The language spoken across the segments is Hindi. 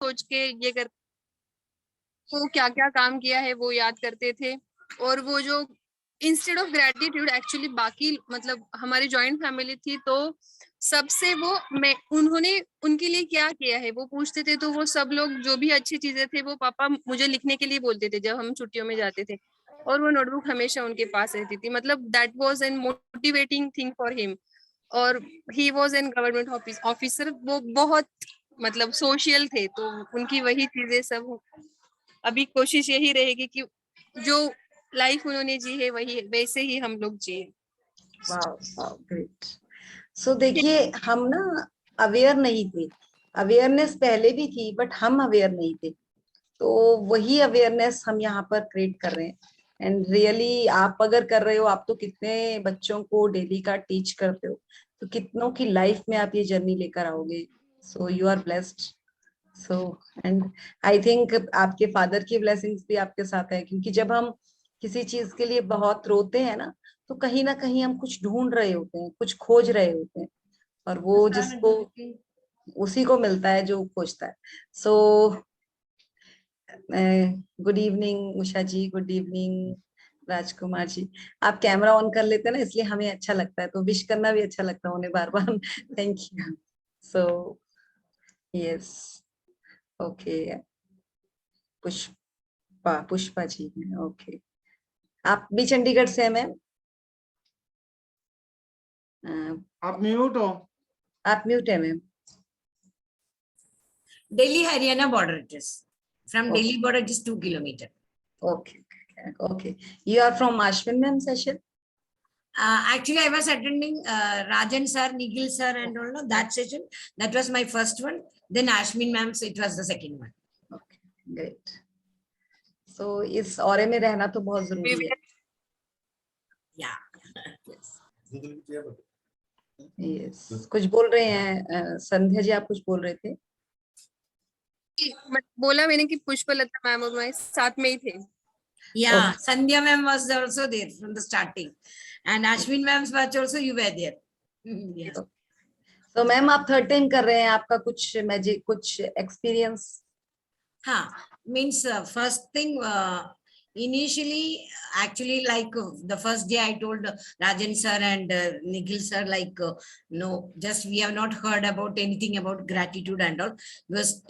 सोच के ये कर, वो क्या क्या काम किया है वो याद करते थे। और वो जो इंस्टेड ऑफ ग्रेटिट्यूड एक्चुअली बाकी मतलब हमारी जॉइंट फैमिली थी तो सबसे वो मैं उन्होंने उनके लिए क्या किया है वो पूछते थे। तो वो सब लोग जो भी अच्छी चीजें थे वो पापा मुझे लिखने के लिए बोलते थे जब हम छुट्टियों में जाते थे, और वो नोटबुक हमेशा उनके पास रहती थी। मतलब that was an motivating thing for him. और he was an government officer. वो बहुत मतलब सोशल थे, तो उनकी वही चीजें सब अभी कोशिश यही रहेगी कि जो लाइफ उन्होंने जी है वही वैसे ही हम लोग जिए। Wow wow great. सो देखिए हम ना अवेयर नहीं थे, अवेयरनेस पहले भी थी बट हम अवेयर नहीं थे, तो वही अवेयरनेस हम यहाँ पर क्रिएट कर रहे हैं। एंड रियली आप अगर कर रहे हो, आप तो कितने बच्चों को डेली का टीच करते हो, तो कितनों की लाइफ में आप ये जर्नी लेकर आओगे। So you are blessed. So and I think आपके फादर की ब्लेसिंग्स भी आपके साथ है, क्योंकि जब हम किसी चीज के लिए बहुत रोते हैं ना कहीं हम कुछ ढूंढ रहे होते हैं, कुछ खोज रहे होते हैं, और वो जिसको उसी को मिलता है जो खोजता है। सो गुड इवनिंग उषा जी, गुड इवनिंग राजकुमार जी। आप कैमरा ऑन कर लेते हैं ना, इसलिए हमें अच्छा लगता है, तो विश करना भी अच्छा लगता है उन्हें बार बार। Thank you. So yes, okay. Pushpa, Pushpa ji हैं, ओके। आप भी चंडीगढ़ से हैं मैम? आप म्यूट हो। आप म्यूट है ma'am. Delhi Haryana border it is. From Okay. Delhi border it is 2 kilometers. Okay, okay. You are from Ashwin ma'am session? Actually, I was attending Rajan sir, Nigil sir, and all no, that session. That was my first one. Then Ashmin ma'am, so it was the second one. Okay, great. So इस ऑरे में रहना तो बहुत जरूरी है। Yeah. Yes. कुछ बोल रहे हैं संध्या जी, आप कुछ बोल रहे थे? बोला मैंने कि पुष्पलता मैम और मैं साथ में ही थे। Yeah, Okay. Sandhya ma'am was also there from the starting, and Ashwin ma'am's batch also you were there. Yes. So ma'am आप थर्ड टाइम कर रहे हैं, आपका कुछ मैजिक, कुछ एक्सपीरियंस? हाँ, means first thing initially actually like the first day I told Rajan sir and Nikhil sir like no, just we have not heard about anything about gratitude and all, because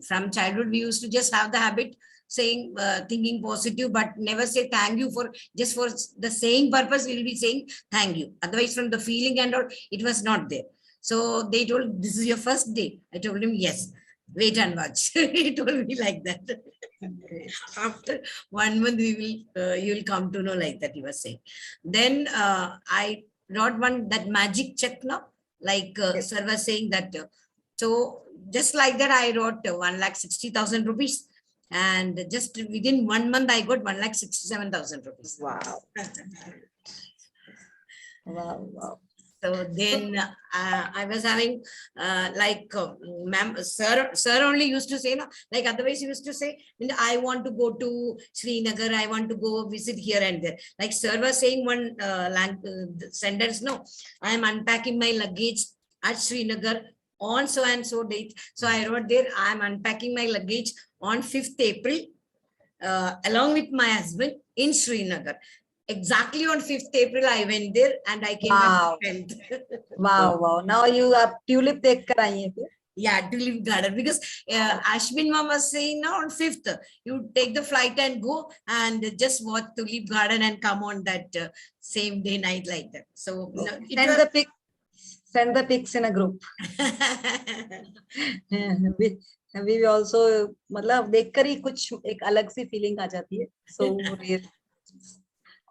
from childhood we used to just have the habit saying thinking positive but never say thank you for just for the saying purpose we will be saying thank you, otherwise from the feeling and all it was not there. So they told this is your first day. I told him yes, wait and watch. He told me like that. After 1 month we will you will come to know, like that he was saying. Then I wrote one that magic check now, like sir was saying that so just like that I wrote 1,60,000 rupees, and just within 1 month I got 1,67,000 rupees. Wow. Wow. So then I was having like ma'am, sir only used to say no, like otherwise he used to say I want to go to Srinagar, I want to go visit here and there. Like sir was saying one sentence, no, I am unpacking my luggage at Srinagar on so and so date. So I wrote there, I am unpacking my luggage on 5th April along with my husband in Srinagar. Exactly on 5th April I went there and I came Wow. back on 10th. Wow. Now you आप ट्यूलिप देख कर आई हैं फिर? Yeah, Tulip Garden, because Ashwin ma'am was saying now on 5th, you take the flight and go and just watch Tulip Garden and come on that same day night like that. So send the pics in a group. we also मतलब देखकर ही कुछ एक अलग सी फीलिंग आ जाती है. So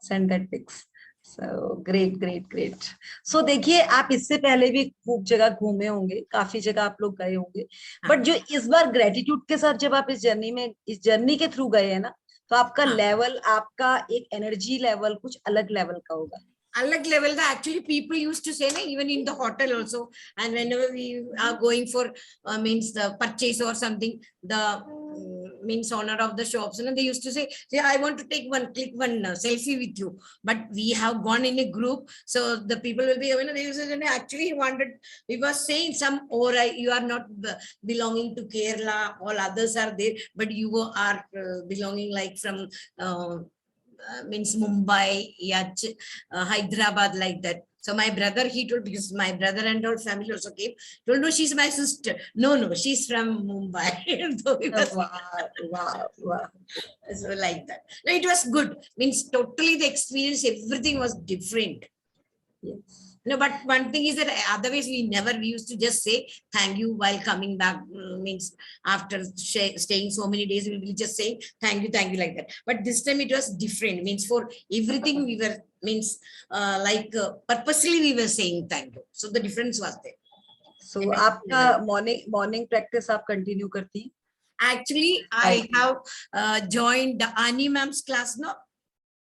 send that pics. So great. So देखिए आप इससे पहले भी खूब जगह घूमे होंगे, काफी जगह आप लोग गए होंगे, बट जो इस बार ग्रेटिट्यूड के साथ जब आप इस जर्नी के थ्रू गए हैं ना, तो आपका लेवल, आपका एक एनर्जी लेवल कुछ अलग लेवल का होगा. Alak level, actually people used to say even in the hotel also, and whenever we are going for means the purchase or something, the means owner of the shops, they used to say, I want to click one selfie with you, but we have gone in a group, so the people will be, they used to say, actually he wanted, we were saying some, you are not belonging to Kerala, all others are there, but you are belonging like from means Mumbai, Hyderabad, like that. So my brother, he told, because my brother and all family also came, told, no, she's my sister. No, she's from Mumbai. So it was wow. so like that. No, it was good. Means totally the experience, everything was different. Yes. No, but one thing is that otherwise we used to just say thank you while coming back, means after staying so many days, we will just say thank you like that. But this time it was different, means for everything we were, means purposely we were saying thank you. So the difference was there. So आपका morning practice आप continue करती? Actually, I have joined the Ani ma'am's class, no?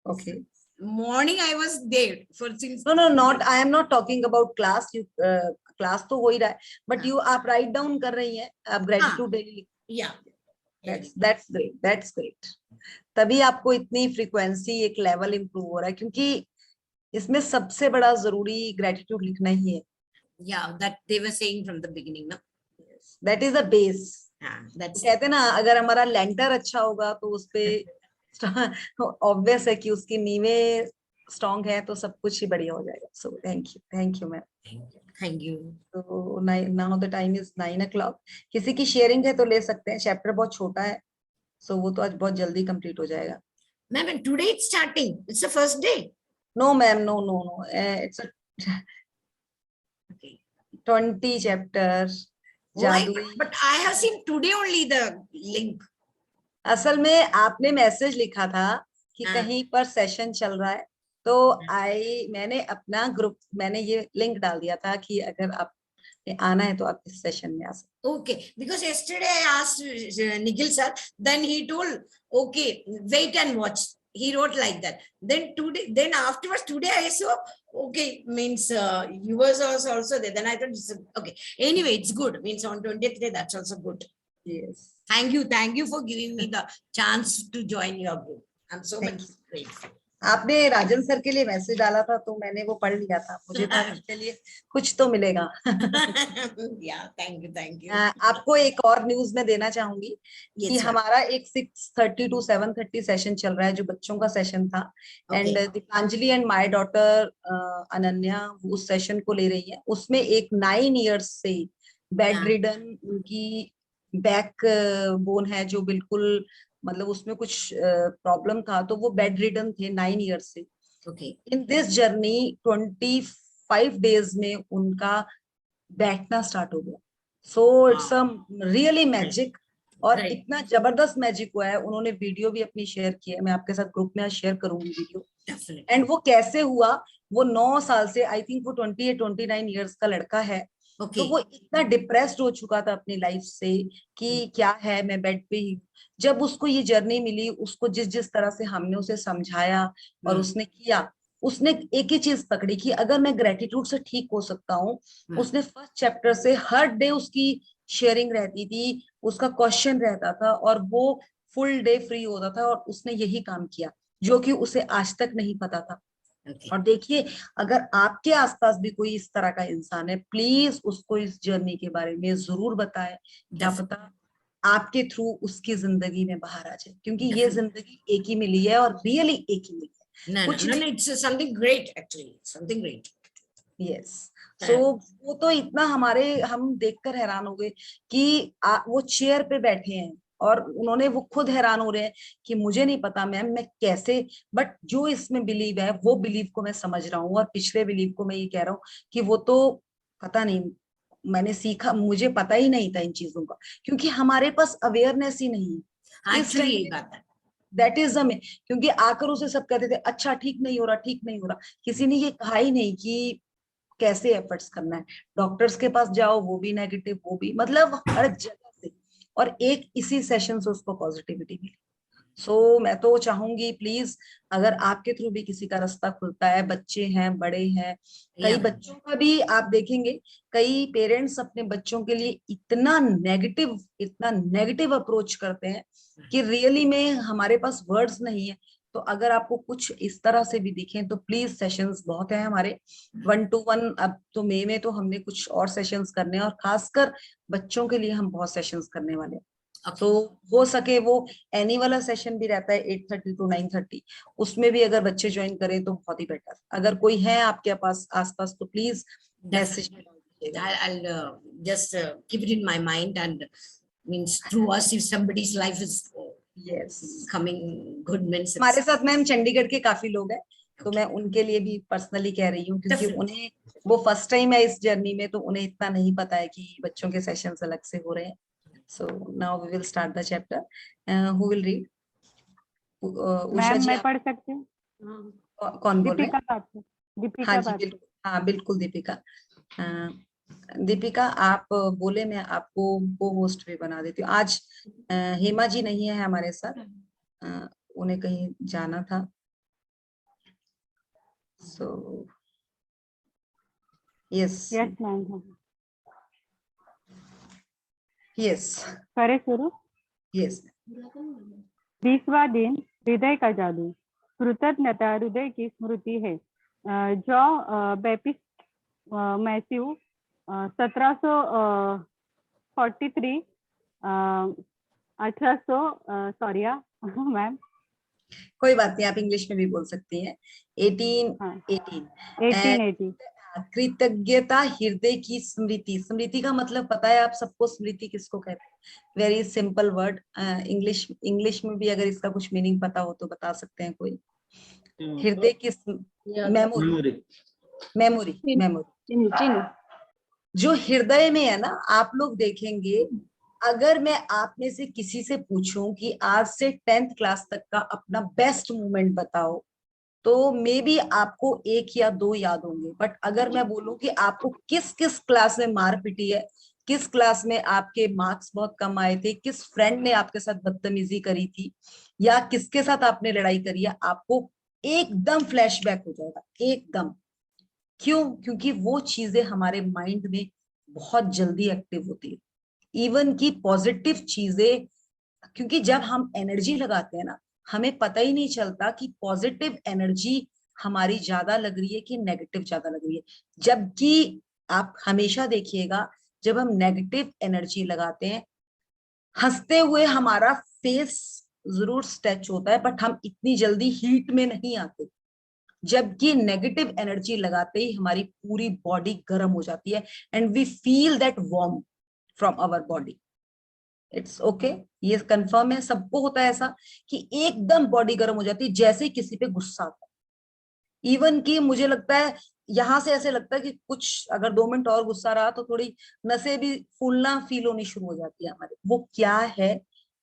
Okay. Morning I was there for since. No, not. I am not talking about class. You class तो हो ही रहा है, but you आप write down कर रही हैं, आप gratitude daily. Yeah. That's great. That's great. तभी आपको इतनी frequency एक level improve हो रहा है, क्योंकि इसमें सबसे बड़ा जरूरी gratitude लिखना ही है. Yeah, that they were saying from the beginning, no? Yes. That is the base. That's कहते ना, अगर हमारा लेंटर अच्छा होगा तो उसपे ऑब्वियस है कि उसकी नींवें स्ट्रॉन्ग है तो सब कुछ ही बढ़िया हो जाएगा. So thank you ma'am. Thank you. तो now the time is 9 o'clock. किसी की शेयरिंग है तो ले सकते हैं, चैप्टर बहुत छोटा है, सो वो तो आज बहुत जल्दी कंप्लीट हो जाएगा. Ma'am, and today it's starting, it's the first day. No ma'am, no it's 20 chapters. But I have seen today only the link. असल में आपने मैसेज लिखा था कि कहीं पर सेशन चल रहा है, तो मैंने अपना ग्रुप, मैंने ये लिंक डाल दिया था कि अगर आप आना है तो आप इस सेशन में आ सकते. Okay, because yesterday I asked Nikhil sir, then he told, okay, wait and watch. He wrote like that. Then afterwards, today I saw, okay, means you was also there. Then I thought, okay. Anyway, it's good. Means on 20th day, that's also good. Yes. Thank you for giving me the chance to join your group. I'm so much grateful. आपने राजन सर के लिए मैसेज डाला था तो मैंने वो पढ़ लिया था, मुझे था इसके लिए कुछ तो मिलेगा. Yeah, thank you. आपको एक और न्यूज में देना चाहूंगी कि हमारा एक 6:30 to 7:30 सेशन चल रहा है जो बच्चों का सेशन था, and Deepanjali and my daughter Ananya उस सेशन को ले रही है. उसमें एक 9 years से बेड रिडन, उनकी बैक बोन है जो बिल्कुल, मतलब उसमें कुछ प्रॉब्लम था, तो वो बेड रिडन थे 9 years से. इन दिस जर्नी 25 days में उनका बैठना स्टार्ट हो गया. So it's a really magic, और इतना जबरदस्त मैजिक हुआ है. उन्होंने वीडियो भी अपनी शेयर की है, मैं आपके साथ ग्रुप में शेयर करूंगी वीडियो. एंड वो कैसे हुआ, वो 9 साल से, आई थिंक वो 28-29 years का लड़का है. तो वो इतना डिप्रेस्ड हो चुका था अपनी लाइफ से कि क्या है, मैं बेड पे ही. जब उसको ये जर्नी मिली, उसको जिस तरह से हमने उसे समझाया और उसने किया, उसने एक ही चीज पकड़ी कि अगर मैं ग्रेटिट्यूड से ठीक हो सकता हूँ. उसने फर्स्ट चैप्टर से हर डे उसकी शेयरिंग रहती थी, उसका क्वेश्चन रहता था, और वो फुल डे फ्री होता था, और उसने यही काम किया जो कि उसे आज तक नहीं पता था. और देखिए, अगर आपके आसपास भी कोई इस तरह का इंसान है, प्लीज उसको इस जर्नी के बारे में जरूर बताएं. क्या पता आपके थ्रू उसकी जिंदगी में बाहर आ जाए, क्योंकि ये जिंदगी एक ही मिली है, और रियली एक ही मिली है. No, it's something great actually, something great. Yes. So वो तो इतना हम देखकर हैरान हो गए कि वो चेयर पे बैठे हैं, और उन्होंने, वो खुद हैरान हो रहे हैं कि मुझे नहीं पता मैम मैं कैसे, बट जो इसमें बिलीव है वो बिलीव को मैं समझ रहा हूँ, और पिछले बिलीव को मैं ये कह रहा हूँ कि वो तो पता नहीं, मैंने सीखा, मुझे पता ही नहीं था इन चीजों का, क्योंकि हमारे पास अवेयरनेस ही नहीं है. दैट इज द, क्योंकि आकर उसे सब कहते थे अच्छा ठीक नहीं हो रहा. किसी ने ये कहा ही नहीं कि कैसे एफर्ट्स करना है. डॉक्टर्स के पास जाओ, वो भी नेगेटिव, वो भी, मतलब हर जगह से. और एक इसी सेशन से उसको पॉजिटिविटी मिली. सो मैं तो चाहूंगी प्लीज, अगर आपके थ्रू भी किसी का रास्ता खुलता है, बच्चे हैं, बड़े हैं, कई Yeah. बच्चों का भी आप देखेंगे, कई पेरेंट्स अपने बच्चों के लिए इतना नेगेटिव अप्रोच करते हैं कि रियली में हमारे पास वर्ड्स नहीं है। तो अगर आपको कुछ इस तरह से भी दिखें तो प्लीज, सेशंस बहुत है हमारे 1-to-1। अब तो मई में तो हमने कुछ और सेशंस करने हैं, और खासकर बच्चों के लिए हम बहुत सेशंस करने वाले हैं। Okay. तो हो सके वो एनी वाला सेशन भी रहता है 8:30 to 9:30, उसमें भी अगर बच्चे ज्वाइन करें तो बहुत ही बेटर। अगर कोई है आपके पास आसपास तो प्लीज मैसेज में डाल दीजिएगा। I'll just keep it in my mind, and means through us, if somebody's life is yes, coming good, means हमारे साथ मैम चंडीगढ़ के काफी लोग हैं, तो मैं उनके लिए भी पर्सनली कह रही हूँ, क्योंकि Definitely. उन्हें वो फर्स्ट टाइम है इस जर्नी में, तो उन्हें इतना नहीं पता है कि बच्चों के सेशंस अलग से हो रहे हैं। So now we will start the chapter. Who will read? Usha ma'am ji, मैं आप पढ़ सकती हूँ? कौन बोल रहे दीपिका हैं? बात कर, हाँ दीपिका जी बात कर। बिल्कुल, हाँ बिल्कुल दीपिका। अ, दीपिका आप बोले, मैं आपको को होस्ट भी बना देती हूँ आज। हेमा जी नहीं है हमारे साथ, उन्हें कहीं जाना था। So yes, yes ma'am. Yes, करे शुरू। यस। 20वां दिन, हृदय का जादू। कृतज्ञता हृदय की स्मृति है। Jean Baptiste Matthew 1743 1800 sorry ma'am. कोई बात नहीं, आप इंग्लिश में भी बोल सकती हैं। 1818। 1880। कृतज्ञता हृदय की स्मृति। स्मृति का मतलब पता है आप सबको? स्मृति किसको कहते हैं? Very simple word. इंग्लिश में भी अगर इसका कुछ मीनिंग पता हो तो बता सकते हैं कोई? हृदय की मेमोरी, मेमोरी, मेमोरी। जो हृदय में है ना, आप लोग देखेंगे, अगर मैं आप में से किसी से पूछूं कि आज से 10th क्लास तक का अपना बेस्ट मोमेंट बताओ, तो मे बी आपको 1 या 2 याद होंगे। बट अगर मैं बोलूं कि आपको किस किस क्लास में मार पिटी है, किस क्लास में आपके मार्क्स बहुत कम आए थे, किस फ्रेंड ने आपके साथ बदतमीजी करी थी, या किसके साथ आपने लड़ाई करी है, आपको एकदम फ्लैशबैक हो जाएगा, एकदम। क्यों? क्योंकि वो चीजें हमारे माइंड में बहुत जल्दी एक्टिव होती है। इवन की पॉजिटिव चीजें, क्योंकि जब हम एनर्जी लगाते हैं ना, हमें पता ही नहीं चलता कि पॉजिटिव एनर्जी हमारी ज्यादा लग रही है कि नेगेटिव ज्यादा लग रही है। जबकि आप हमेशा देखिएगा, जब हम नेगेटिव एनर्जी लगाते हैं, हंसते हुए हमारा फेस जरूर स्ट्रेच होता है, बट हम इतनी जल्दी हीट में नहीं आते। जबकि नेगेटिव एनर्जी लगाते ही हमारी पूरी बॉडी गर्म हो जाती है, and we feel that warm from our body. It's okay, ये कंफर्म है, सबको होता है ऐसा कि एकदम बॉडी गर्म हो जाती है जैसे किसी पे गुस्सा आता है। इवन कि मुझे लगता है यहां से ऐसे लगता है कि कुछ अगर 2 मिनट और गुस्सा रहा तो थोड़ी नसें भी फूलना फील होनी शुरू हो जाती है हमारे। वो क्या है?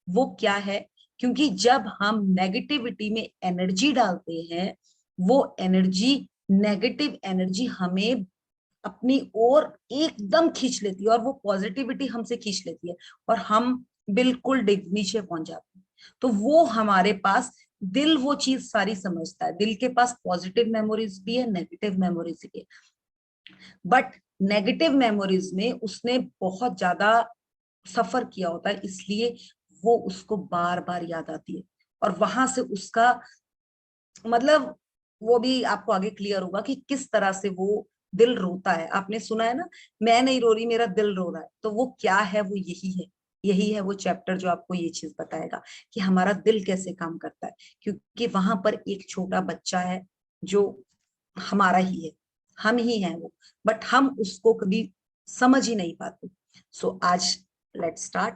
वो क्या है? क्योंकि जब हम नेगेटिविटी में एनर्जी डालते हैं, वो एनर्जी, नेगेटिव एनर्जी हमें अपनी ओर एकदम खींच लेती है, और वो पॉजिटिविटी हमसे खींच लेती है, और हम बिल्कुल नीचे पहुंच जाते हैं। तो वो हमारे पास दिल वो चीज सारी समझता है। दिल के पास पॉजिटिव मेमोरीज भी है, नेगेटिव मेमोरीज भी है। बट नेगेटिव मेमोरीज में उसने बहुत ज्यादा सफर किया होता है, इसलिए वो उसको बार बार याद आती है, और वहां से उसका मतलब वो भी आपको आगे क्लियर होगा कि किस तरह से वो दिल रोता है। आपने सुना है ना, मैं नहीं रो रही, मेरा दिल रो रहा है। तो वो क्या है? वो यही है वो चैप्टर जो आपको ये चीज बताएगा कि हमारा दिल कैसे काम करता है। क्योंकि वहां पर एक छोटा बच्चा है जो हमारा ही है, हम ही हैं वो, बट हम उसको कभी समझ ही नहीं पाते। सो आज लेट्स स्टार्ट।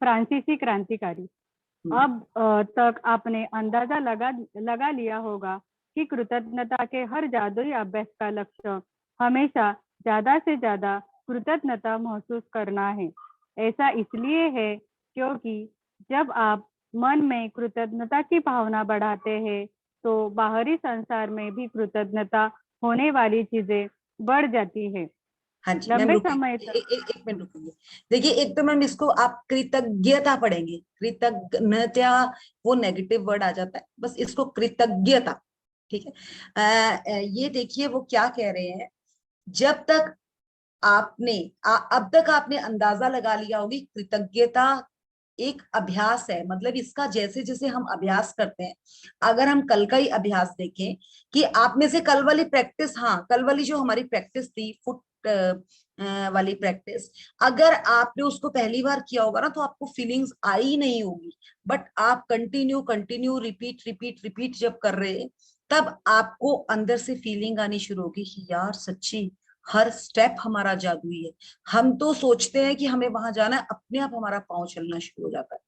फ्रांसीसी क्रांतिकारी। अब तक आपने अंदाजा लगा लिया होगा कि कृतज्ञता के हर जादुई अभ्यास का लक्ष्य हमेशा ज्यादा से ज्यादा कृतज्ञता महसूस करना है। ऐसा इसलिए है क्योंकि जब आप मन में कृतज्ञता की भावना बढ़ाते हैं, तो बाहरी संसार में भी कृतज्ञता होने वाली चीजें बढ़ जाती है। हाँ जी, मैम लंबे रुकिए, समय तक। एक मिनट रुकिए। देखिए, एक तो मैम इसको आप कृतज्ञता पढ़ेंगे, कृतज्ञता वो नेगेटिव वर्ड आ जाता है, बस इसको कृतज्ञता, ठीक है। ये देखिए वो क्या कह रहे हैं, जब तक आपने अब तक आपने अंदाजा लगा लिया होगी, कृतज्ञता एक अभ्यास है, मतलब इसका जैसे जैसे हम अभ्यास करते हैं, अगर हम कल का ही अभ्यास देखें कि आप में से कल वाली प्रैक्टिस, हाँ कल वाली जो हमारी प्रैक्टिस थी फुट वाली प्रैक्टिस, अगर आपने उसको पहली बार किया होगा ना तो आपको फीलिंग्स आई नहीं होगी, बट आप continue continue repeat repeat repeat जब कर रहे हैं, तब आपको अंदर से फीलिंग आनी शुरू होगी कि यार सच्ची हर स्टेप हमारा जादुई है। हम तो सोचते हैं कि हमें वहां जाना है, अपने आप हमारा पाँव चलना शुरू हो जाता है।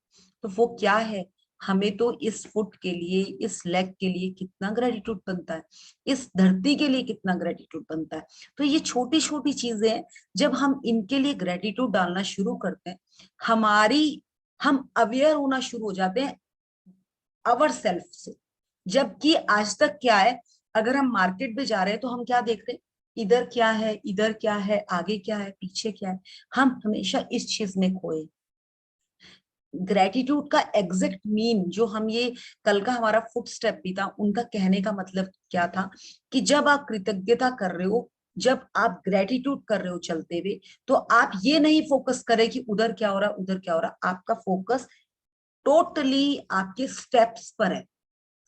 तो वो क्या है, हमें तो इस फुट के लिए, इस लेग के लिए कितना ग्रेटिट्यूड बनता है, इस धरती के लिए कितना ग्रेटिट्यूड बनता है। तो ये छोटी छोटी चीजें हैं, जब हम इनके लिए ग्रेटिट्यूड डालना शुरू करते हैं, हम अवेयर होना शुरू हो जाते हैं अवर सेल्फ से। जबकि आज तक क्या है, अगर हम मार्केट में जा रहे हैं तो हम क्या देख रहे हैं, इधर क्या है, इधर क्या है, आगे क्या है, पीछे क्या है, हम हमेशा इस चीज में खोए। ग्रेटिट्यूड का एग्जैक्ट मीन जो हम ये कल का हमारा फुट स्टेप भी था, उनका कहने का मतलब क्या था कि जब आप कृतज्ञता कर रहे हो, जब आप ग्रेटिट्यूड कर रहे हो चलते हुए, तो आप ये नहीं फोकस करें कि उधर क्या हो रहा, उधर क्या हो रहा, आपका फोकस टोटली आपके स्टेप्स पर है,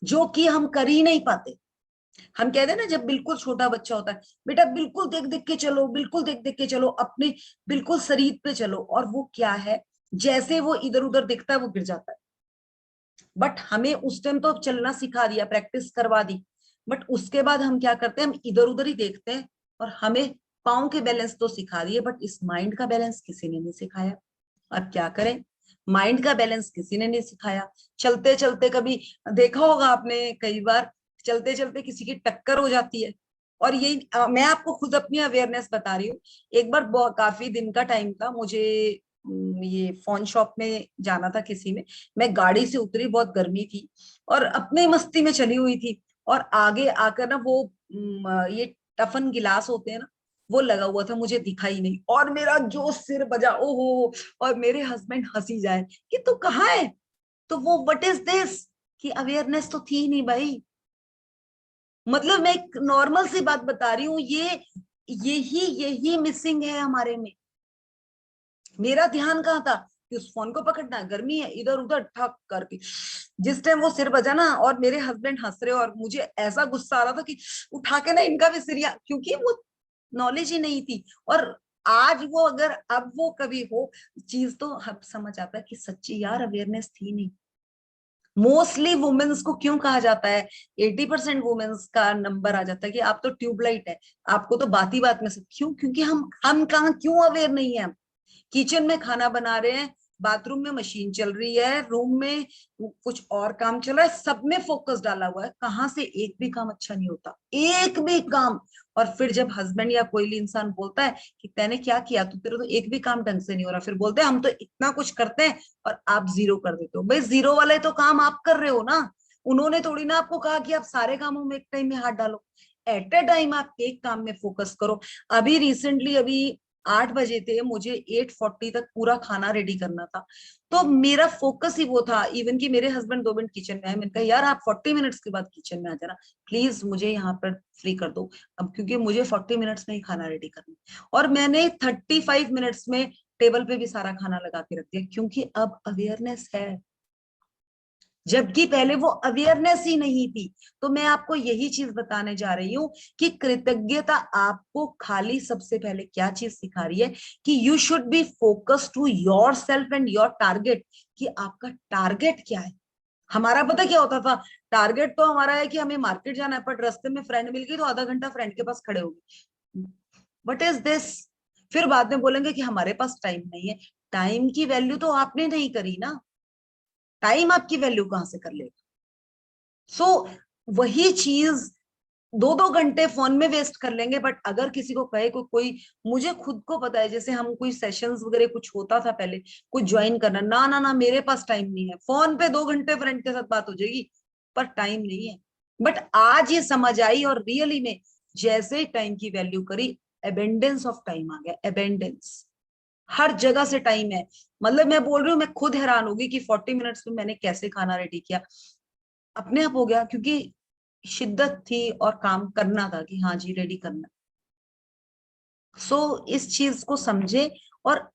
जो कि हम कर ही नहीं पाते। हम कहते हैं ना, जब बिल्कुल छोटा बच्चा होता है, बेटा बिल्कुल देख देख के चलो, बिल्कुल देख देख के चलो, अपने बिल्कुल शरीर पे चलो, और वो क्या है, जैसे वो इधर उधर दिखता है वो गिर जाता है। बट हमें उस टाइम तो चलना सिखा दिया, प्रैक्टिस करवा दी, बट उसके बाद हम क्या करते हैं, हम इधर उधर ही देखते हैं, और हमें पाँव के बैलेंस तो सिखा दिए, बट इस माइंड का बैलेंस किसी ने नहीं सिखाया। अब क्या करें, माइंड का बैलेंस किसी ने नहीं सिखाया। चलते चलते कभी देखा होगा आपने, कई बार चलते चलते किसी की टक्कर हो जाती है, और ये मैं आपको खुद अपनी अवेयरनेस बता रही हूँ। एक बार काफी दिन का टाइम था, मुझे ये फोन शॉप में जाना था किसी में, मैं गाड़ी से उतरी, बहुत गर्मी थी और अपने मस्ती में चली हुई थी, और आगे आकर ना वो ये टफन गिलास होते हैं ना, वो लगा हुआ था, मुझे दिखा ही नहीं, और मेरा जो सिर बजा, ओहो। और मेरे हस्बैंड हंसी जाए कि तू कहाँ है, तो वो व्हाट इज दिस, कि अवेयरनेस तो थी नहीं भाई। मतलब मैं एक नॉर्मल सी बात बता रही हूँ, यही मिसिंग है हमारे में। मेरा ध्यान कहाँ था कि उस फोन को पकड़ना है, गर्मी है, इधर उधर ठक करके। जिस टाइम वो सिर बजा ना, और मेरे हस्बैंड हंस रहे, और मुझे ऐसा गुस्सा आ रहा था कि उठा के ना इनका भी सिर, क्योंकि वो नॉलेज ही नहीं थी। और आज वो अगर अब वो कभी हो चीज, तो हम समझ आता है कि सच्ची यार अवेयरनेस थी नहीं। मोस्टली वुमेन्स को क्यों कहा जाता है, 80% वुमेन्स का नंबर आ जाता है कि आप तो ट्यूबलाइट है, आपको तो बात ही बात में सब, क्यों, क्योंकि हम कहाँ क्यों अवेयर नहीं है। हम किचन में खाना बना रहे हैं, बाथरूम में मशीन चल रही है, रूम में कुछ और काम चल रहा है, सब में फोकस डाला हुआ है, कहाँ से एक भी काम अच्छा नहीं होता, एक भी काम। और फिर जब हस्बैंड या कोई भी इंसान बोलता है कि तैने क्या किया, तो तेरे तो एक भी काम ढंग से नहीं हो रहा, फिर बोलते हैं हम तो इतना कुछ करते हैं और आप जीरो कर देते हो। भाई जीरो वाले तो काम आप कर रहे हो ना, उन्होंने थोड़ी ना आपको कहा कि आप सारे कामों में एक टाइम में हाथ डालो। एट ए टाइम आप एक काम में फोकस करो। अभी रिसेंटली, अभी 8 बजे थे, मुझे 8:40 तक पूरा खाना रेडी करना था, तो मेरा फोकस ही वो था। इवन कि मेरे हस्बैंड 2 मिनट किचन में आए, मैंने कहा यार आप 40 मिनट्स के बाद किचन में आ जाना प्लीज, मुझे यहाँ पर फ्री कर दो अब, क्योंकि मुझे 40 मिनट्स में ही खाना रेडी करना है। और मैंने 35 मिनट्स में टेबल पे भी सारा खाना लगा के रख दिया, क्योंकि अब अवेयरनेस है, जबकि पहले वो अवेयरनेस ही नहीं थी। तो मैं आपको यही चीज बताने जा रही हूँ कि कृतज्ञता आपको खाली सबसे पहले क्या चीज सिखा रही है, कि you should be focus to your self and your target, कि आपका टारगेट क्या है। हमारा पता क्या होता था, टारगेट तो हमारा है कि हमें मार्केट जाना है, पर रास्ते में फ्रेंड मिल गई तो आधा घंटा फ्रेंड के पास खड़े हो गए, व्हाट इज दिस। फिर बाद में बोलेंगे कि हमारे पास टाइम नहीं है। टाइम की वैल्यू तो आपने नहीं करी ना, टाइम आपकी वैल्यू कहां से कर लेगा। सो वही चीज 2-2 घंटे फोन में वेस्ट कर लेंगे, बट अगर किसी को कहे कोई मुझे खुद को पता है, जैसे हम कोई सेशंस वगैरह कुछ होता था पहले, कुछ ज्वाइन करना, ना ना ना मेरे पास टाइम नहीं है, फोन पे 2 घंटे फ्रेंड के साथ बात हो जाएगी, पर टाइम नहीं है। बट आज ये समझ आई, और रियली में जैसे टाइम की वैल्यू करी, एबेंडेंस ऑफ टाइम आ गया, एबेंडेंस, हर जगह से टाइम है। मतलब मैं बोल रही हूँ, मैं खुद हैरान होगी कि 40 मिनट्स में मैंने कैसे खाना रेडी किया, अपने आप हो गया, क्योंकि शिद्दत थी और काम करना था कि हाँ जी रेडी करना। सो इस चीज को समझे और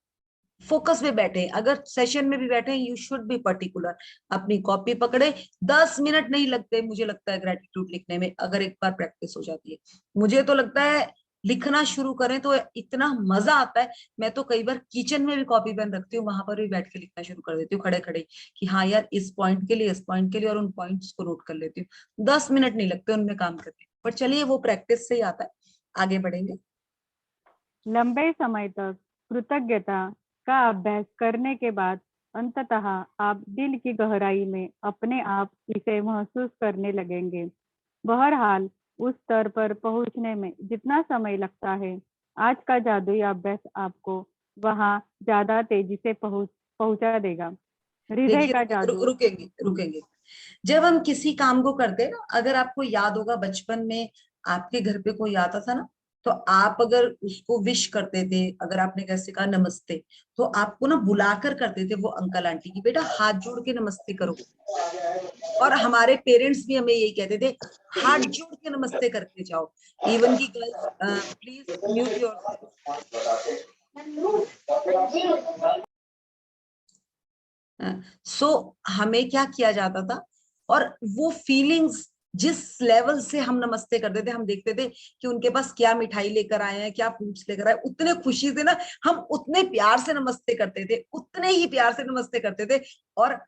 फोकस में बैठे। अगर सेशन में भी बैठे, यू शुड बी पर्टिकुलर, अपनी कॉपी पकड़े। 10 मिनट नहीं लगते मुझे लगता है ग्रेटिट्यूड लिखने में, अगर एक बार प्रैक्टिस हो जाती है। मुझे तो लगता है लिखना शुरू करें तो इतना मजा आता है। मैं तो कई बार किचन में भी कॉपी पेन रखती हूँ, वहां पर भी बैठ के लिखना शुरू कर देती हूँ खड़े खड़े, कि हाँ यार इस पॉइंट के लिए, इस पॉइंट के लिए, और उन पॉइंट्स को नोट कर लेती हूँ। 10 मिनट नहीं लगते उनमें काम करने, पर चलिए वो प्रैक्टिस से ही आता है, आगे बढ़ेंगे। लंबे समय तक कृतज्ञता का अभ्यास करने के बाद अंततः आप दिल की गहराई में अपने आप इसे महसूस करने लगेंगे। बहरहाल उस स्तर पर पहुंचने में जितना समय लगता है, आज का जादुई अभ्यास आपको वहां ज्यादा तेजी से पहुंचा देगा। हृदय देखिए का जादू। रुकेंगे रुकेंगे। जब हम किसी काम को करते हैं ना, अगर आपको याद होगा बचपन में आपके घर पे कोई आता था ना, तो आप अगर उसको विश करते थे, अगर आपने कैसे कहा नमस्ते, तो आपको ना बुलाकर करते थे वो अंकल आंटी की, बेटा हाथ जोड़ के नमस्ते करो। और हमारे पेरेंट्स भी हमें यही कहते थे, हाथ जोड़ के नमस्ते करके जाओ। इवन की गर्ल्स, प्लीज म्यूट योरसेल्फ। सो हमें क्या किया जाता था, और वो फीलिंग्स जिस लेवल से हम नमस्ते करते थे, हम देखते थे कि उनके पास क्या मिठाई लेकर आए हैं, क्या फ्रूट्स लेकर आए, उतने खुशी से ना हम उतने प्यार से नमस्ते करते थे, उतने ही प्यार से नमस्ते करते थे। और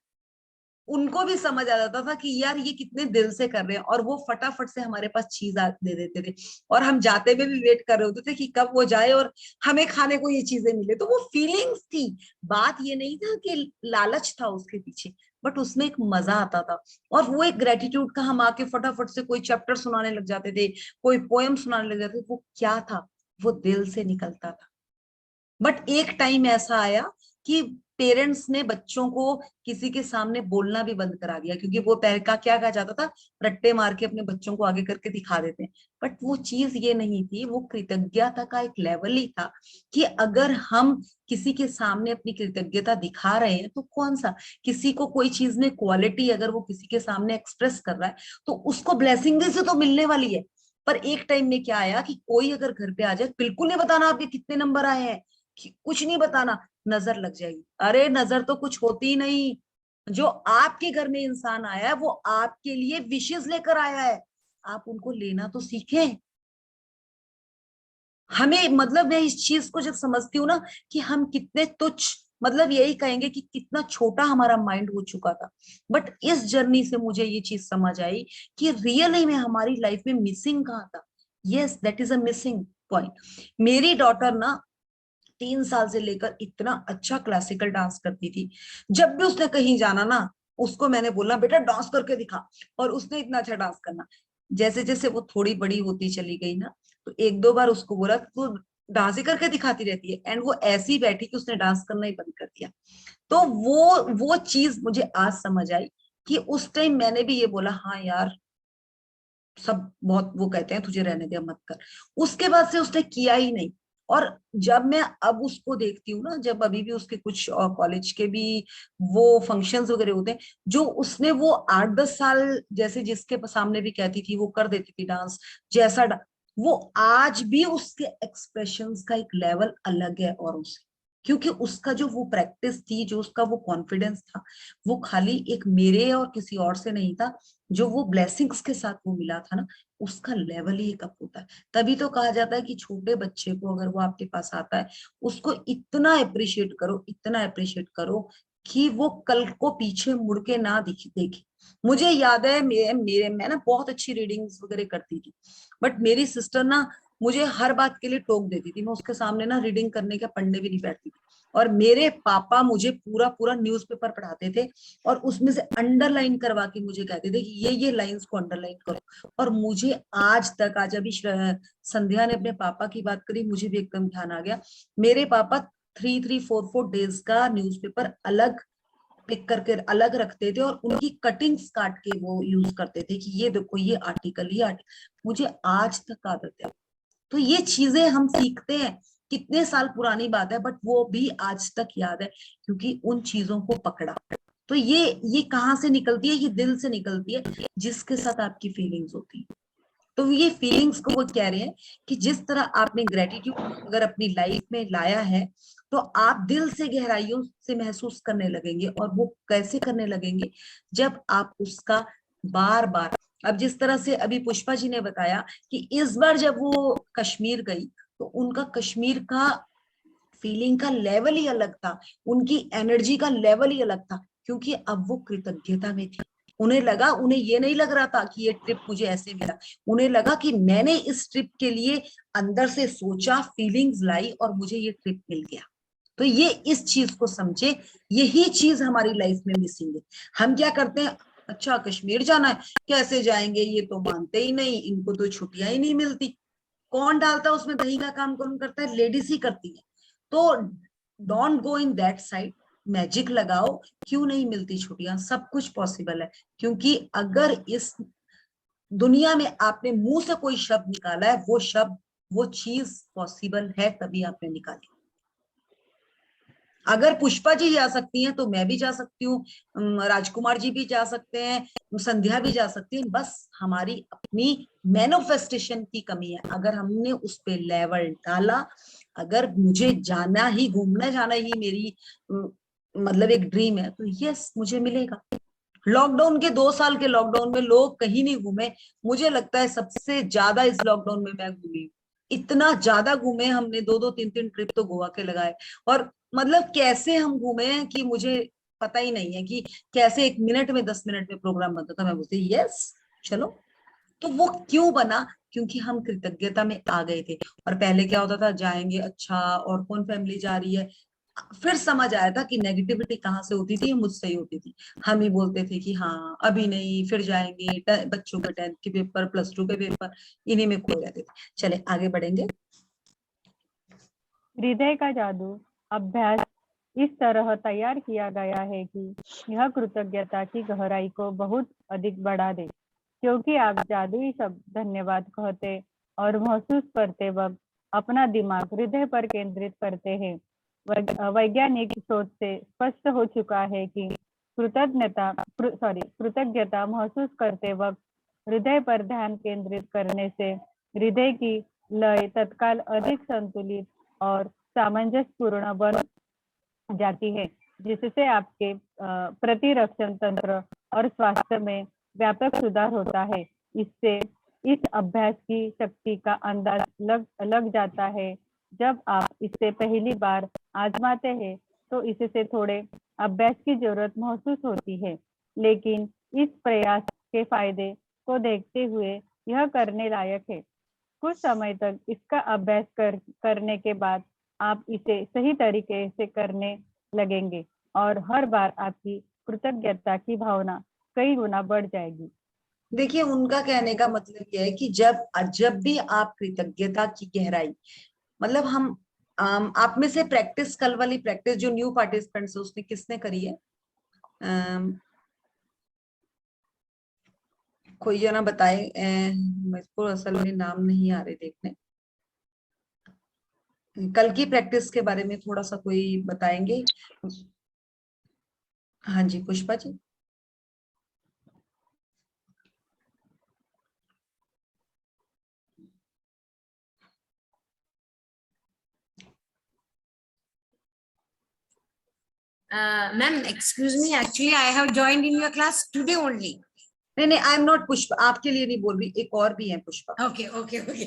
उनको भी समझ आ जाता था कि यार ये कितने दिल से कर रहे हैं, और वो फटाफट से हमारे पास चीज दे देते थे। और हम जाते हुए भी वेट कर रहे होते थे कि कब वो जाए और हमें खाने को ये चीजें मिले। तो वो फीलिंग्स थी, बात ये नहीं था कि लालच था उसके पीछे, बट उसमें एक मजा आता था। और वो एक ग्रेटिट्यूड का, हम आके फटाफट से कोई चैप्टर सुनाने लग जाते थे, कोई पोएम सुनाने लग जाते थे। वो क्या था, वो दिल से निकलता था। बट एक टाइम ऐसा आया कि पेरेंट्स ने बच्चों को किसी के सामने बोलना भी बंद करा दिया, क्योंकि वो पहले का क्या कहा जाता था, रट्टे मार के अपने बच्चों को आगे करके दिखा देते हैं। बट वो चीज ये नहीं थी, वो कृतज्ञता का एक लेवल ही था कि अगर हम किसी के सामने अपनी कृतज्ञता दिखा रहे हैं, तो कौन सा, किसी को कोई चीज में क्वालिटी अगर वो किसी के सामने एक्सप्रेस कर रहा है, तो उसको ब्लेसिंग से तो मिलने वाली है। पर एक टाइम में क्या आया कि कोई अगर घर पे आ जाए, बिल्कुल नहीं बताना आपके कितने नंबर आए हैं, कुछ नहीं बताना, नजर लग जाएगी। अरे नजर तो कुछ होती ही नहीं, जो आपके घर में इंसान आया है वो आपके लिए विशेष लेकर आया है, आप उनको लेना तो सीखें। हमें, मतलब मैं इस चीज को जब समझती हूँ ना कि हम कितने तुच्छ, मतलब यही कहेंगे कि कितना छोटा हमारा माइंड हो चुका था। बट इस जर्नी से मुझे ये चीज समझ आई कि रियली में हमारी लाइफ में मिसिंग कहाँ था। Yes, that is a missing point. मेरी डॉटर ना 3 साल से लेकर इतना अच्छा क्लासिकल डांस करती थी। जब भी उसने कहीं जाना ना, उसको मैंने बोलना बेटा डांस करके दिखा, और उसने इतना अच्छा डांस करना। जैसे जैसे वो थोड़ी बड़ी होती चली गई ना, तो एक दो बार उसको बोला तू डांस ही करके दिखाती रहती है, एंड वो ऐसी बैठी कि उसने डांस करना ही बंद कर दिया। तो वो चीज मुझे आज समझ आई कि उस टाइम मैंने भी ये बोला, हाँ यार सब बहुत वो कहते हैं तुझे रहने दे मत कर। उसके बाद से उसने किया ही नहीं। और जब मैं अब उसको देखती हूँ ना, जब अभी भी उसके कुछ कॉलेज के भी वो फंक्शंस वगैरह होते हैं, जो उसने वो 8-10 साल जैसे जिसके सामने भी कहती थी वो कर देती थी डांस, जैसा वो आज भी उसके एक्सप्रेशंस का एक लेवल अलग है। और उसे, क्योंकि उसका जो वो प्रैक्टिस थी, जो उसका वो कॉन्फिडेंस था, वो खाली एक मेरे और किसी और से नहीं था, जो वो ब्लेसिंग्स के साथ वो मिला था ना, उसका लेवल ही एक अप होता है। तभी तो कहा जाता है कि छोटे बच्चे को अगर वो आपके पास आता है, उसको इतना अप्रिशिएट करो, इतना अप्रिशिएट करो कि वो कल को पीछे मुड़ के ना देखे। मुझे याद है मैं ना बहुत अच्छी रीडिंग्स वगैरह करती थी, बट मेरी सिस्टर ना मुझे हर बात के लिए टोक देती थी। मैं उसके सामने ना रीडिंग करने के पन्ने भी नहीं बैठती थी। और मेरे पापा मुझे पूरा पूरा न्यूज़पेपर पढ़ाते थे, और उसमें से अंडरलाइन करवा के मुझे कहते थे कि ये लाइंस को अंडरलाइन करो। और मुझे आज तक, आज अभी संध्या ने अपने पापा की बात करी, मुझे भी एकदम ध्यान आ गया। मेरे पापा 3-3, 4-4 डेज का न्यूज़पेपर अलग पिक करके अलग रखते थे, और उनकी कटिंग्स काट के वो यूज करते थे कि ये देखो ये आर्टिकल, ये आर्टिकल। मुझे आज तक आदत है। तो ये चीजें हम सीखते हैं, कितने साल पुरानी बात है बट वो भी आज तक याद है, क्योंकि उन चीजों को पकड़ा। तो ये कहाँ से निकलती है? ये दिल से निकलती है, जिसके साथ आपकी फीलिंग्स होती है। तो ये फीलिंग्स को वो कह रहे हैं कि जिस तरह आपने ग्रेटिट्यूड अगर अपनी लाइफ में लाया है, तो आप दिल से गहराइयों से महसूस करने लगेंगे। और वो कैसे करने लगेंगे? जब आप उसका बार बार, अब जिस तरह से अभी पुष्पा जी ने बताया कि इस बार जब वो कश्मीर गई, तो उनका कश्मीर का फीलिंग का लेवल ही अलग था, उनकी एनर्जी का लेवल ही अलग था, क्योंकि अब वो कृतज्ञता में थी। उन्हें लगा, उन्हें ये नहीं लग रहा था कि ये ट्रिप मुझे ऐसे मिला, उन्हें लगा कि मैंने इस ट्रिप के लिए अंदर से सोचा, फीलिंग्स लाई और मुझे ये ट्रिप मिल गया। तो ये इस चीज को समझे, यही चीज हमारी लाइफ में मिसिंग है। हम क्या करते हैं, अच्छा कश्मीर जाना है, कैसे जाएंगे, ये तो मानते ही नहीं, इनको तो छुट्टियां ही नहीं मिलती। कौन डालता है उसमें दही का काम? कौन करता है? लेडीज ही करती है। तो don't go in that side, magic लगाओ, क्यों नहीं मिलती छुट्टियां? सब कुछ पॉसिबल है, क्योंकि अगर इस दुनिया में आपने मुंह से कोई शब्द निकाला है, वो शब्द, वो चीज पॉसिबल है, तभी आपने निकाली। अगर पुष्पा जी जा सकती हैं तो मैं भी जा सकती हूँ, राजकुमार जी भी जा सकते हैं, संध्या भी जा सकती है। बस हमारी अपनी मैनिफेस्टेशन की कमी है। अगर हमने उस पे लेवल डाला, अगर मुझे जाना ही, घूमने जाना ही मेरी मतलब एक ड्रीम है, तो यस मुझे मिलेगा। लॉकडाउन के 2 साल के लॉकडाउन में लोग कहीं नहीं घूमे, मुझे लगता है सबसे ज्यादा इस लॉकडाउन में मैं घूमी, इतना ज्यादा घूमे हमने, 2-2 3-3 ट्रिप तो गोवा के लगाए। और मतलब कैसे हम घूमे हैं कि मुझे पता ही नहीं है कि कैसे 1 मिनट में 10 मिनट में प्रोग्राम बनता था, मैं बोलती यस चलो। तो वो क्यों बना? क्योंकि हम कृतज्ञता में आ गए थे। और पहले क्या होता था, जाएंगे, अच्छा और कौन फैमिली जा रही है, फिर समझ आया था कि नेगेटिविटी कहाँ से होती थी, मुझसे ही होती थी। हम ही बोलते थे कि हाँ अभी नहीं, फिर जाएंगे, बच्चों के 10th के पेपर, +2 के पेपर, इन्हीं में खोए रहते थे। चले आगे बढ़ेंगे। हृदय का जादू अभ्यास इस तरह तैयार किया गया है कि यह कृतज्ञता की गहराई को बहुत अधिक बढ़ा दे, क्योंकि आप जादुई शब्द धन्यवाद कहते और महसूस करते वक्त अपना दिमाग हृदय पर केंद्रित करते हैं। वैज्ञानिक शोध से स्पष्ट हो चुका है कि कृतज्ञता महसूस करते वक्त हृदय पर ध्यान केंद्रित करने से हृदय की लय तत्काल अधिक संतुलित और सामंजस्यपूर्ण बन जाती है, जिससे आपके प्रतिरक्षण तंत्र और स्वास्थ्य में व्यापक सुधार होता है। इससे इस अभ्यास की शक्ति का अंदाज लग जाता है। जब आप इसे पहली बार आजमाते हैं तो इससे थोड़े अभ्यास की जरूरत महसूस होती है, लेकिन इस प्रयास के फायदे को देखते हुए यह करने लायक है। कुछ समय तक इसका अभ्यास करने के बाद आप इसे सही तरीके से करने लगेंगे और हर बार आपकी कृतज्ञता की भावना कई गुना बढ़ जाएगी। देखिए उनका कहने का मतलब यह है कि जब भी आप कृतज्ञता की गहराई, मतलब हम आप में से प्रैक्टिस, कल वाली प्रैक्टिस जो न्यू पार्टिसिपेंट्स है उसने किसने करी है? कोई जना बताए, मुझको असल में नाम नहीं आ रहे देखने। कल की प्रैक्टिस के बारे में थोड़ा सा कोई बताएंगे? हाँ जी Pushpa ji. Ma'am, excuse me. Actually, I have joined in your class today only. नहीं, आई एम नॉट पुष्पा, आपके लिए नहीं बोल रही, एक और भी है Pushpa. Okay,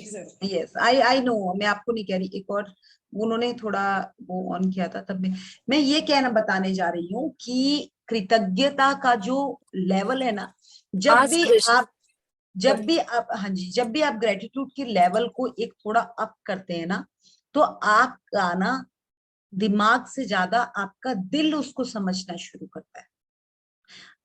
sir. Yes I know, मैं आपको नहीं कह रही, एक और उन्होंने थोड़ा वो ऑन किया था, तब मैं ये कहना बताने जा रही हूँ कि कृतज्ञता का जो लेवल है ना, जब भी आप हाँ जी, जब भी आप ग्रेटिट्यूड की लेवल को एक थोड़ा अप करते हैं ना, तो आपका ना दिमाग से ज्यादा आपका दिल उसको समझना शुरू करता है।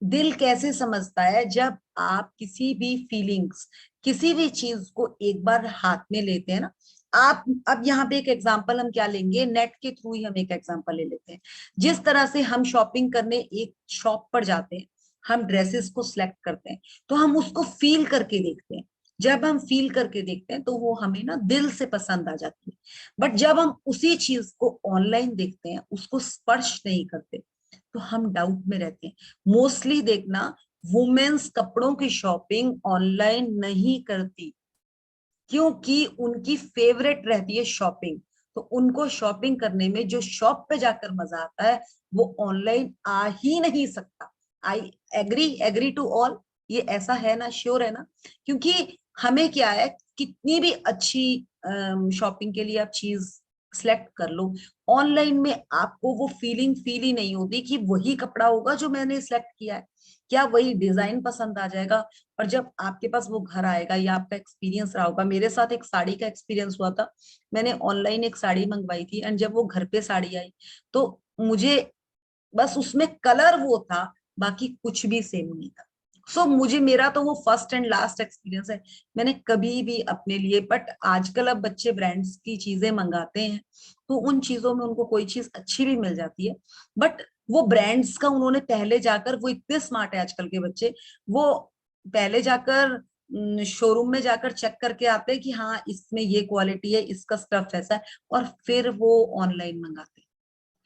दिल कैसे समझता है? जब आप किसी भी फीलिंग्स, किसी भी चीज को एक बार हाथ में लेते हैं ना, आप अब यहाँ पे एक एग्जांपल हम क्या लेंगे, नेट के थ्रू ही हम एक एग्जांपल ले लेते हैं। जिस तरह से हम शॉपिंग करने एक शॉप पर जाते हैं, हम ड्रेसेस को सिलेक्ट करते हैं, तो हम उसको फील करके देखते हैं। जब हम फील करके देखते हैं तो वो हमें ना दिल से पसंद आ जाती है। बट जब हम उसी चीज को ऑनलाइन देखते हैं, उसको स्पर्श नहीं करते, तो हम डाउट में रहते हैं। मोस्टली देखना, वुमेन्स कपड़ों की शॉपिंग ऑनलाइन नहीं करती, क्योंकि उनकी फेवरेट रहती है शॉपिंग। तो उनको शॉपिंग करने में जो शॉप पे जाकर मजा आता है, वो ऑनलाइन आ ही नहीं सकता। I agree to all. ये ऐसा है ना, श्योर है ना? क्योंकि हमें क्या है, कितनी भी अच्छी शॉपिंग के लिए आप चीज सिलेक्ट कर लो, ऑनलाइन में आपको वो फीलिंग फील ही नहीं होती कि वही कपड़ा होगा जो मैंने सिलेक्ट किया है, क्या वही डिजाइन पसंद आ जाएगा। और जब आपके पास वो घर आएगा, या आपका एक्सपीरियंस रहा होगा, मेरे साथ एक साड़ी का एक्सपीरियंस हुआ था। मैंने ऑनलाइन एक साड़ी मंगवाई थी, एंड जब वो घर पे साड़ी आई, तो मुझे बस उसमें कलर वो था, बाकी कुछ भी सेम नहीं था। सो मुझे, मेरा तो वो फर्स्ट एंड लास्ट एक्सपीरियंस है। मैंने कभी भी अपने लिए, बट आजकल अब बच्चे ब्रांड्स की चीजें मंगाते हैं, तो उन चीजों में उनको कोई चीज अच्छी भी मिल जाती है, बट वो ब्रांड्स का उन्होंने पहले जाकर, वो इतने स्मार्ट है आजकल के बच्चे, वो पहले जाकर शोरूम में जाकर चेक करके आते हैं कि हाँ इसमें ये क्वालिटी है, इसका स्टफ ऐसा है, और फिर वो ऑनलाइन मंगाते हैं,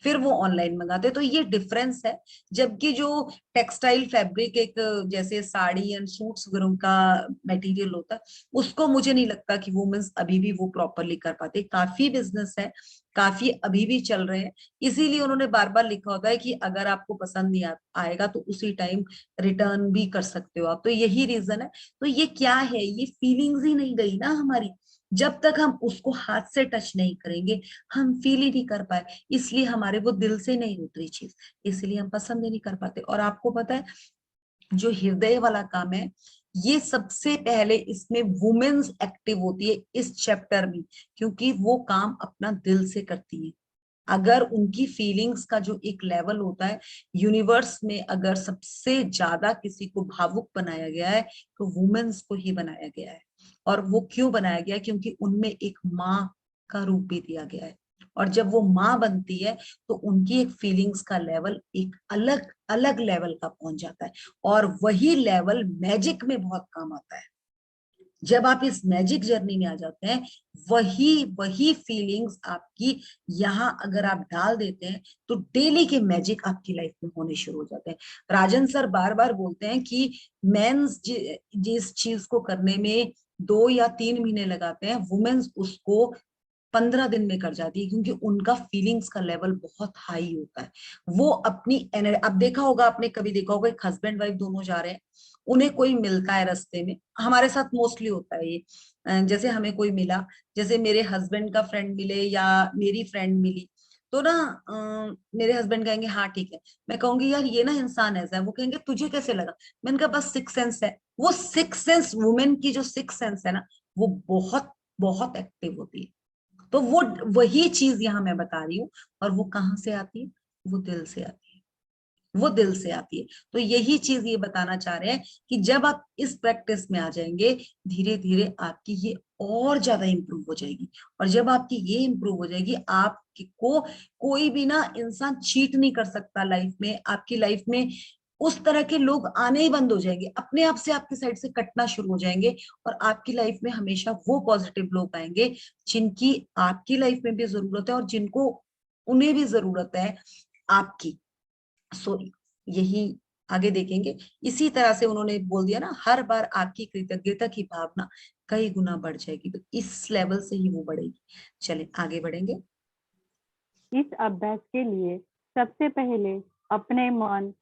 फिर वो ऑनलाइन मंगाते। तो ये डिफरेंस है। जबकि जो टेक्सटाइल फैब्रिक, एक जैसे साड़ी एंड सूट्स वगैरह का मटेरियल होता है, उसको मुझे नहीं लगता कि वुमेन्स अभी भी वो प्रॉपरली कर पाते। काफी बिजनेस है, काफी अभी भी चल रहे हैं। इसीलिए उन्होंने बार बार लिखा होता है कि अगर आपको पसंद नहीं आएगा तो उसी टाइम रिटर्न भी कर सकते हो आप। तो यही रीजन है। तो ये क्या है, ये फीलिंग्स ही नहीं गई ना हमारी। जब तक हम उसको हाथ से टच नहीं करेंगे, हम फील ही नहीं कर पाए, इसलिए हमारे वो दिल से नहीं उतरी चीज, इसलिए हम पसंद ही नहीं कर पाते। और आपको पता है, जो हृदय वाला काम है, ये सबसे पहले इसमें वुमेन्स एक्टिव होती है इस चैप्टर में, क्योंकि वो काम अपना दिल से करती है। अगर उनकी फीलिंग्स का जो एक लेवल होता है, यूनिवर्स में अगर सबसे ज्यादा किसी को भावुक बनाया गया है, तो वुमेन्स को ही बनाया गया है। और वो क्यों बनाया गया है? क्योंकि उनमें एक माँ का रूप भी दिया गया है। और जब वो माँ बनती है, तो उनकी एक फीलिंग्स का लेवल एक अलग अलग लेवल का पहुंच जाता है। और वही लेवल मैजिक में बहुत काम आता है। जब आप इस मैजिक जर्नी में आ जाते हैं, वही वही फीलिंग्स आपकी यहाँ अगर आप डाल देते हैं, तो डेली के मैजिक आपकी लाइफ में होने शुरू हो जाते हैं। राजन सर बार बार बोलते हैं कि मेंस जिस चीज को करने में 2 या 3 महीने लगाते हैं, वुमेन्स उसको 15 दिन में कर जाती है, क्योंकि उनका फीलिंग्स का लेवल बहुत हाई होता है। वो अपनी एनर्जी, अब देखा होगा आपने, कभी देखा होगा, एक हस्बैंड वाइफ दोनों जा रहे हैं, उन्हें कोई मिलता है रास्ते में, हमारे साथ मोस्टली होता है ये। जैसे हमें कोई मिला, जैसे मेरे हस्बैंड का फ्रेंड मिले या मेरी फ्रेंड मिली, तो ना मेरे हस्बैंड कहेंगे हाँ ठीक है, मैं कहूंगी यार ये ना इंसान ऐसा है, वो कहेंगे तुझे कैसे लगा? मैंने कहा बस सिक्स सेंस है। वो सिक्स सेंस, वुमेन की जो सिक्स सेंस है ना, वो बहुत बहुत एक्टिव होती है। तो वो वही चीज यहाँ मैं बता रही हूँ। और वो कहाँ से आती है? वो दिल से आती है, वो दिल से आती है। तो यही चीज ये बताना चाह रहे हैं कि जब आप इस प्रैक्टिस में आ जाएंगे, धीरे धीरे आपकी ये और ज्यादा इंप्रूव हो जाएगी। और जब आपकी ये इंप्रूव हो जाएगी, आपको कोई भी ना इंसान चीट नहीं कर सकता लाइफ में। आपकी लाइफ में उस तरह के लोग आने ही बंद हो जाएंगे, अपने आप से आपकी साइड से कटना शुरू हो जाएंगे। और आपकी लाइफ में हमेशा वो पॉजिटिव लोग आएंगे जिनकी आपकी लाइफ में भी जरूरत है, और जिनको उन्हें भी जरूरत है आपकी। सो यही आगे देखेंगे। इसी तरह से उन्होंने बोल दिया ना, हर बार आपकी कृतज्ञता की भावना कई गुना बढ़ जाएगी। तो इस लेवल से ही वो बढ़ेगी। चले आगे बढ़ेंगे। इस अभ्यास के लिए सबसे पहले अपने मन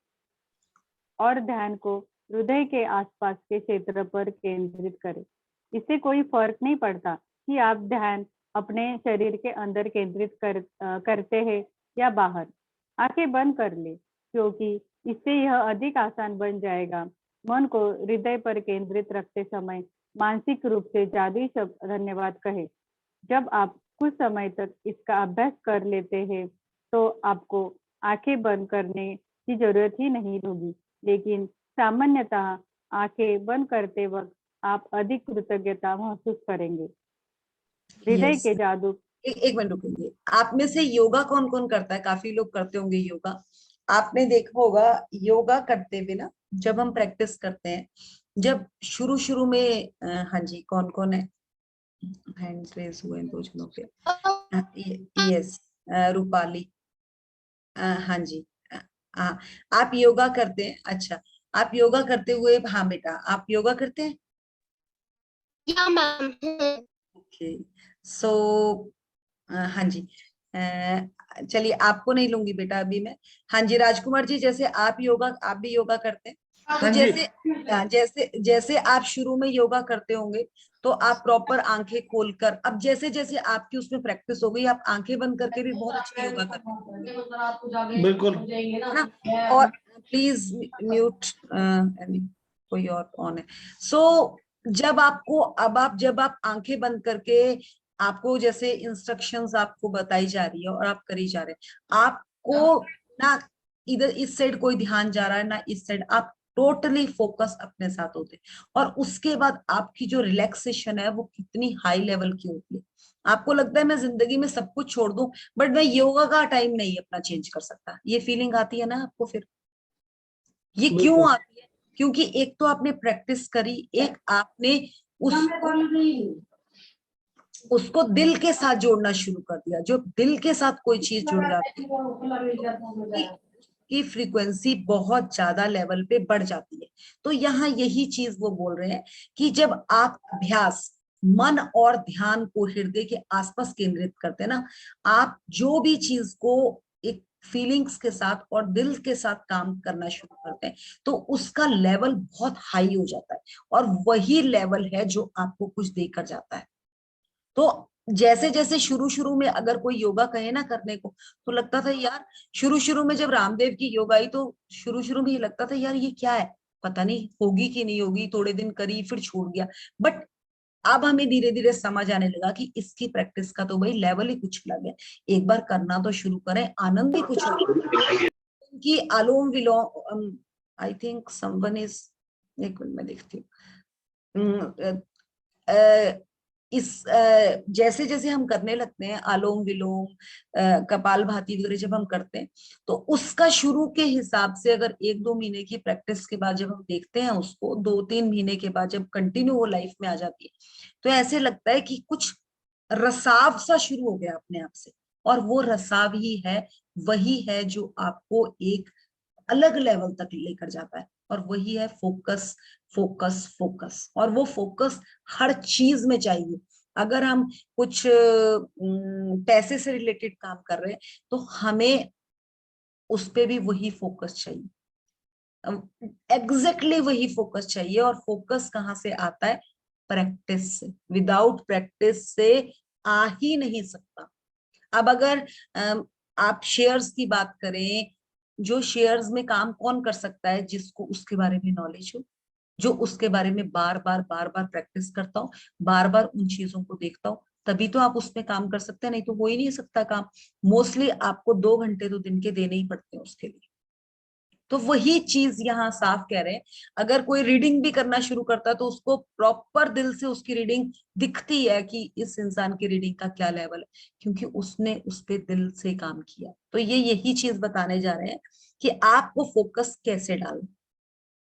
और ध्यान को हृदय के आसपास के क्षेत्र पर केंद्रित करें। इससे कोई फर्क नहीं पड़ता कि आप ध्यान अपने शरीर के अंदर केंद्रित करते हैं या बाहर। आंखें बंद कर ले, क्योंकि इससे यह अधिक आसान बन जाएगा। मन को हृदय पर केंद्रित रखते समय मानसिक रूप से जादुई शब्द धन्यवाद कहे। जब आप कुछ समय तक इसका अभ्यास कर लेते हैं, तो आपको आंखें बंद करने की जरूरत ही नहीं होगी। लेकिन सामान्यतः आंखें बंद करते वक्त आप अधिक कृतज्ञता महसूस करेंगे। हृदय Yes. के जादू। एक मिनट रुकेंगे। आप में से योगा कौन कौन करता है? काफी लोग करते होंगे योगा। आपने देखा होगा योगा करते हुए ना, जब हम प्रैक्टिस करते हैं, जब शुरू शुरू में हाँ जी, कौन कौन है, हैंड्स रेज हुए हैं 2 जनों के। यस, रूपाली, हाँ जी, हाँ, आप योगा करते हैं, अच्छा, आप योगा करते हुए, हाँ बेटा आप योगा करते हैं, या मैम। ओके, सो हाँ जी, चलिए आपको नहीं लूंगी बेटा अभी मैं। हाँ जी राजकुमार जी, जैसे आप भी योगा करते हैं, तो हाँ जी। जैसे जैसे आप शुरू में योगा करते होंगे तो आप प्रॉपर आंखें खोलकर, अब जैसे जैसे आपकी उसमें प्रैक्टिस हो गई, आप आंखें बंद करके भी बहुत अच्छा योगा करते हैं, बिल्कुल। है ना। और प्लीज म्यूट, कोई और ऑन है। सो जब आप आंखें बंद करके, आपको जैसे इंस्ट्रक्शंस आपको बताई जा रही है और आप करी जा रहे हैं, आपको ना इधर इस साइड कोई ध्यान जा रहा है ना इस साइड, आप टोटली फोकस अपने साथ होते हैं। और उसके बाद आपकी जो रिलैक्सेशन है वो कितनी हाई लेवल की होती है। आपको लगता है मैं जिंदगी में सब कुछ छोड़ दूं, बट मैं योगा का टाइम नहीं अपना चेंज कर सकता, ये फीलिंग आती है ना आपको। फिर ये क्यों बिल्कुल। आती है? क्योंकि एक तो आपने प्रैक्टिस करी, एक आपने उसको दिल के साथ जोड़ना शुरू कर दिया। जो दिल के साथ कोई चीज जुड़ जाती है तो की फ्रीक्वेंसी बहुत ज्यादा लेवल पे बढ़ जाती है। तो यहाँ यही चीज वो बोल रहे हैं कि जब आप अभ्यास, मन और ध्यान को हृदय के आसपास केंद्रित करते हैं ना, आप जो भी चीज को एक फीलिंग्स के साथ और दिल के साथ काम करना शुरू करते हैं तो उसका लेवल बहुत हाई हो जाता है, और वही लेवल है जो आपको कुछ देकर जाता है। तो जैसे जैसे शुरू शुरू में अगर कोई योगा कहे ना करने को, तो लगता था यार, शुरू शुरू में जब रामदेव की योगा आई तो शुरू शुरू में ये लगता था यार ये क्या है, पता नहीं होगी कि नहीं होगी, थोड़े दिन करी फिर छोड़ गया। बट अब हमें धीरे धीरे समझ आने लगा कि इसकी प्रैक्टिस का तो भाई लेवल ही कुछ अलग है। एक बार करना तो शुरू करें, आनंद ही कुछ अलग है। कि अलोम विलोम, आई थिंक समवन इज, एक मिनट में देखती हूँ। जैसे जैसे हम करने लगते हैं आलोम विलोम, कपाल भाती वगैरह जब हम करते हैं, तो उसका शुरू के हिसाब से अगर 1-2 महीने की प्रैक्टिस के बाद जब हम देखते हैं उसको, 2-3 महीने के बाद जब कंटिन्यू वो लाइफ में आ जाती है, तो ऐसे लगता है कि कुछ रसाव सा शुरू हो गया अपने आप से। और वो रसाव ही है, वही है जो आपको एक अलग लेवल तक लेकर जाता है। और वही है फोकस, फोकस, फोकस। और वो फोकस हर चीज में चाहिए। अगर हम कुछ पैसे से रिलेटेड काम कर रहे हैं तो हमें उस पे भी वही फोकस चाहिए, एग्जैक्टली वही फोकस चाहिए। और फोकस कहाँ से आता है? प्रैक्टिस से। विदाउट प्रैक्टिस से आ ही नहीं सकता। अब अगर आप शेयर्स की बात करें, जो शेयर्स में काम कौन कर सकता है? जिसको उसके बारे में नॉलेज हो, जो उसके बारे में बार बार प्रैक्टिस करता हूँ, बार बार उन चीजों को देखता हूँ, तभी तो आप उसमें काम कर सकते हैं, नहीं तो हो ही नहीं सकता काम। मोस्टली आपको 2 घंटे तो दिन के देने ही पड़ते हैं उसके लिए। तो वही चीज यहाँ साफ कह रहे हैं। अगर कोई रीडिंग भी करना शुरू करता है तो उसको प्रॉपर दिल से उसकी रीडिंग दिखती है कि इस इंसान की रीडिंग का क्या लेवल है, क्योंकि उसने उस पे दिल से काम किया। तो ये यही चीज बताने जा रहे हैं कि आपको फोकस कैसे डालना।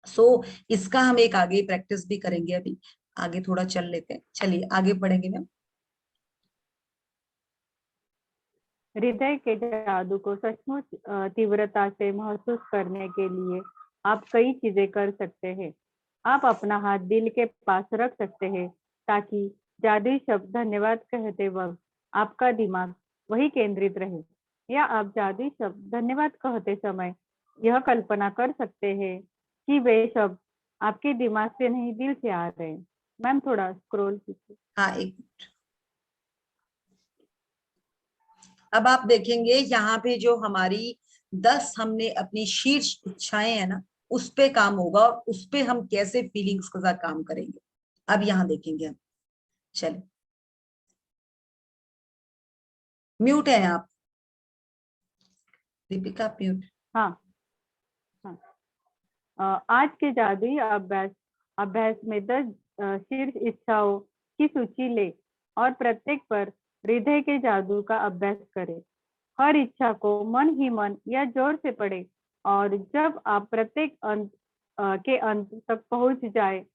सो इसका हम एक आगे प्रैक्टिस भी करेंगे। अभी आगे थोड़ा चल लेते हैं, चलिए आगे पढ़ेंगे मैम। हृदय के जादू को सचमुच तीव्रता से महसूस करने के लिए आप कई चीजें कर सकते हैं। आप अपना हाथ दिल के पास रख सकते हैं ताकि जादुई शब्द धन्यवाद कहते वक्त आपका दिमाग वही केंद्रित रहे। या आप जादुई शब्द धन्यवाद कहते समय यह कल्पना कर सकते हैं कि वे शब्द आपके दिमाग से नहीं दिल से आ रहे हैं। मैम थोड़ा स्क्रॉल कीजिए। हाँ, एक मिनट। अब आप देखेंगे यहाँ पे जो हमारी 10 हमने अपनी शीर्ष इच्छाएं है ना, उस पे काम होगा और उस पे हम कैसे फीलिंग्स के साथ काम करेंगे, अब यहाँ देखेंगे हम। चलिए, म्यूट है आप दीपिका, म्यूट। हाँ हाँ, आज के जादुई अभ्यास में 10 शीर्ष इच्छाओं की सूची ले और प्रत्येक पर हृदय के जादू का अभ्यास करें। हर इच्छा को मन ही मन या जोर से पढ़े और जब आप प्रत्येक अंक के अंत तक पहुंच जाए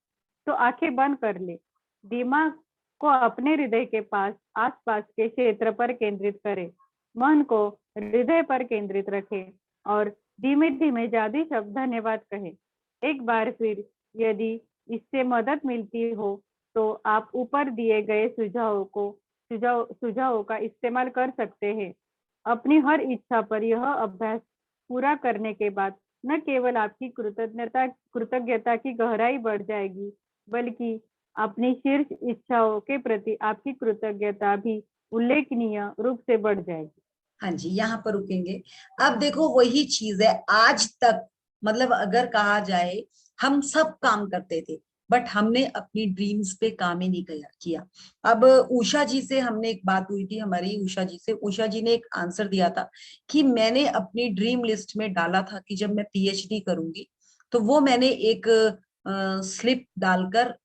तो आंखें बंद कर ले। दिमाग को अपने हृदय के पास आसपास के क्षेत्र पर केंद्रित करे। मन को हृदय पर केंद्रित रखे और धीमे धीमे जादुई शब्द धन्यवाद कहे। एक बार फिर यदि इससे मदद मिलती हो तो आप ऊपर दिए गए सुझावों का इस्तेमाल कर सकते हैं। अपनी हर इच्छा पर यह अभ्यास पूरा करने के बाद न केवल आपकी कृतज्ञता की गहराई बढ़ जाएगी, बल्कि अपनी शीर्ष इच्छाओं के प्रति आपकी कृतज्ञता भी उल्लेखनीय रूप से बढ़ जाएगी। हाँ जी, यहाँ पर रुकेंगे। अब देखो वही चीज है, आज तक मतलब अगर कहा जाए हम सब काम करते थे बट हमने अपनी ड्रीम्स पे काम ही नहीं किया। अब उषा जी से हमने एक बात हुई थी हमारी, उषा जी से, उषा जी ने एक आंसर दिया था कि मैंने अपनी ड्रीम लिस्ट में डाला था कि जब मैं पीएचडी करूंगी तो वो मैंने एक स्लिप डालकर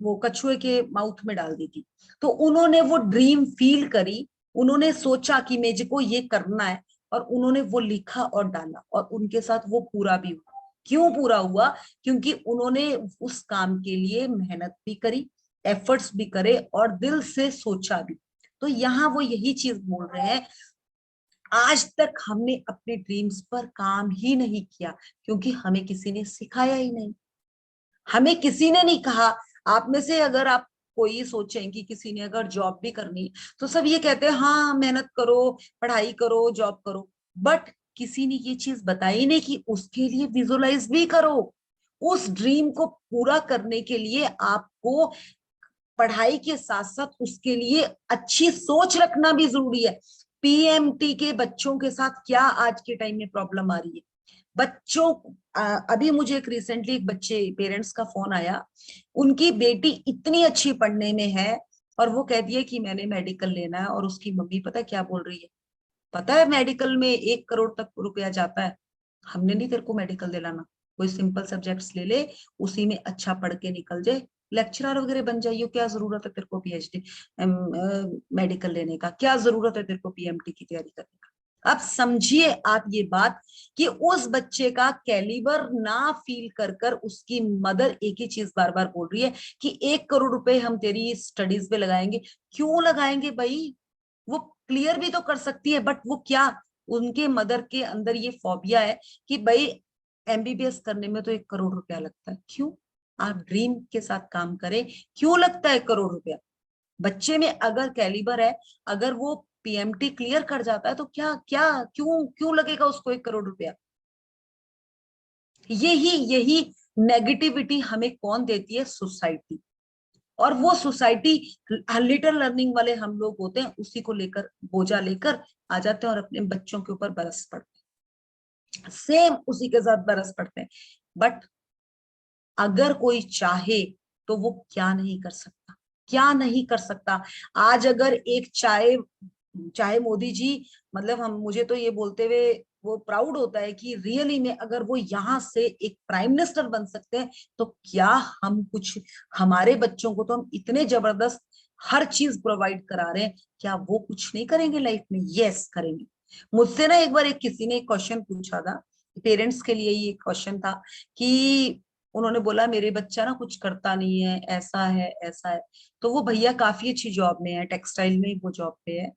वो कछुए के माउथ में डाल दी थी। तो उन्होंने वो ड्रीम फील करी, उन्होंने सोचा कि मुझे को ये करना है और उन्होंने वो लिखा और डाला और उनके साथ वो पूरा भी हुआ। क्यों पूरा हुआ? क्योंकि उन्होंने उस काम के लिए मेहनत भी करी, एफर्ट्स भी करे और दिल से सोचा भी। तो यहाँ वो यही चीज बोल रहे हैं, आज तक हमने अपने ड्रीम्स पर काम ही नहीं किया क्योंकि हमें किसी ने सिखाया ही नहीं, हमें किसी ने नहीं कहा। आप में से अगर आप कोई सोचें कि किसी ने अगर जॉब भी करनी तो सब ये कहते हैं हाँ मेहनत करो, पढ़ाई करो, जॉब करो, बट किसी ने ये चीज बताई नहीं कि उसके लिए विजुअलाइज भी करो। उस ड्रीम को पूरा करने के लिए आपको पढ़ाई के साथ साथ उसके लिए अच्छी सोच रखना भी जरूरी है। पीएमटी के बच्चों के साथ क्या आज के टाइम में प्रॉब्लम आ रही है? बच्चों अभी मुझे एक रिसेंटली एक बच्चे पेरेंट्स का फोन आया, उनकी बेटी इतनी अच्छी पढ़ने में है और वो कह दिया कि मैंने मेडिकल लेना है, और उसकी मम्मी पता क्या बोल रही है? पता है मेडिकल में 1 करोड़ तक रुपया जाता है। हमने नहीं तेरे को मेडिकल दिलाना, कोई सिंपल सब्जेक्ट्स ले ले, उसी में अच्छा पढ़ के निकल जाए, लेक्चरर वगैरह बन जाइए। क्या जरूरत है तेरे को पीएचडी मेडिकल लेने का? क्या जरूरत है तेरे को पीएमटी की तैयारी करने का? अब समझिए आप ये बात कि उस बच्चे का कैलिबर ना फील कर कर उसकी मदर एक ही चीज बार बार बोल रही है कि 1 करोड़ रुपए हम तेरी स्टडीज पे लगाएंगे। क्यों लगाएंगे भाई? वो क्लियर भी तो कर सकती है, बट वो क्या, उनके मदर के अंदर ये फोबिया है कि भाई एमबीबीएस करने में तो 1 करोड़ रुपया लगता है। क्यों? आप ड्रीम के साथ काम करें, क्यों लगता है 1 करोड़ रुपया? बच्चे में अगर कैलिबर है, अगर वो पीएमटी क्लियर कर जाता है तो क्या क्या क्यों क्यों लगेगा उसको 1 करोड़ रुपया? यही यही नेगेटिविटी हमें कौन देती है? सोसाइटी। और वो सोसाइटी लिटिल लर्निंग वाले हम लोग होते हैं, उसी को लेकर बोझा लेकर आ जाते हैं और अपने बच्चों के ऊपर बरस पड़ते हैं, सेम उसी के साथ बरस पड़ते हैं। बट अगर कोई चाहे तो वो क्या नहीं कर सकता, क्या नहीं कर सकता। आज अगर एक चाहे चाहे मोदी जी, मतलब हम, मुझे तो ये बोलते हुए वो प्राउड होता है कि रियली में अगर वो यहाँ से एक प्राइम मिनिस्टर बन सकते हैं तो क्या हम कुछ, हमारे बच्चों को तो हम इतने जबरदस्त हर चीज प्रोवाइड करा रहे हैं, क्या वो कुछ नहीं करेंगे लाइफ में? यस करेंगे। मुझसे ना एक बार एक किसी ने एक क्वेश्चन पूछा था, पेरेंट्स के लिए ये क्वेश्चन था कि उन्होंने बोला मेरे बच्चा ना कुछ करता नहीं है, ऐसा है ऐसा है। तो वो भैया काफी अच्छी जॉब में है, टेक्सटाइल में वो जॉब पे है।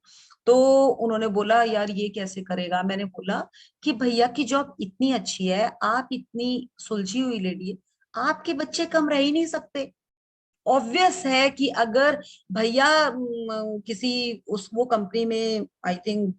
तो उन्होंने बोला यार ये कैसे करेगा? मैंने बोला कि भैया की जॉब इतनी अच्छी है, आप इतनी सुलझी हुई लेडी है, आपके बच्चे कम रह ही नहीं सकते। ऑब्वियस है कि अगर भैया किसी उस वो कंपनी में I think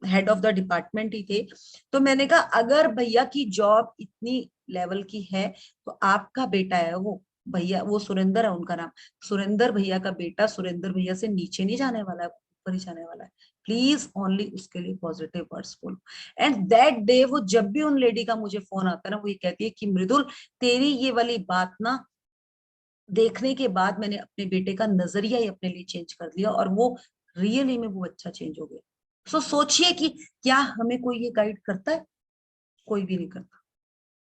head of the department ही थे, तो मैंने कहा अगर भैया की जॉब इतनी लेवल की है तो आपका बेटा है वो भैया, वो सुरेंद्र है उनका नाम, सुरेंद्र भैया का बेटा सुरेंद्र भैया से नीचे नहीं जाने वाला है, ऊपर ही जाने वाला है। प्लीज ओनली उसके लिए पॉजिटिव वर्ड्स बोलो। एंड दैट डे वो जब भी उन लेडी का मुझे फोन आता है ना, वो ये कहती है कि मृदुल तेरी ये वाली बात ना देखने के बाद मैंने अपने बेटे का नजरिया ही अपने लिए चेंज कर लिया और वो रियली में वो अच्छा चेंज हो गया। सो सोचिए कि क्या हमें कोई ये गाइड करता है? कोई भी नहीं करता।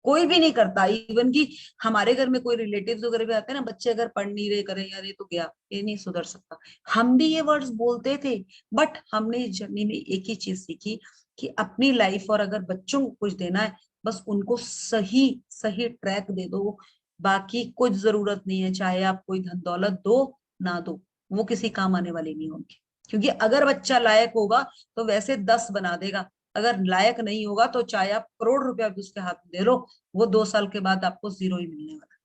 कोई भी नहीं करता। इवन कि हमारे घर में कोई रिलेटिव्स वगैरह भी आते हैं ना, बच्चे अगर पढ़ नहीं रहे, करें यार ये तो गया, ये नहीं सुधर सकता, हम भी ये वर्ड्स बोलते थे। बट हमने इस जर्नी में एक ही चीज सीखी कि अपनी लाइफ और अगर बच्चों को कुछ देना है, बस उनको सही सही ट्रैक दे दो, बाकी कुछ जरूरत नहीं है, चाहे आप कोई धन दौलत दो ना दो, वो किसी काम आने वाली नहीं होगी। क्योंकि अगर बच्चा लायक होगा तो वैसे 10 बना देगा, अगर लायक नहीं होगा तो चाहे आप करोड़ रुपया भी उसके हाथ में दे लो, वो 2 साल के बाद आपको 0 ही मिलने वाला है।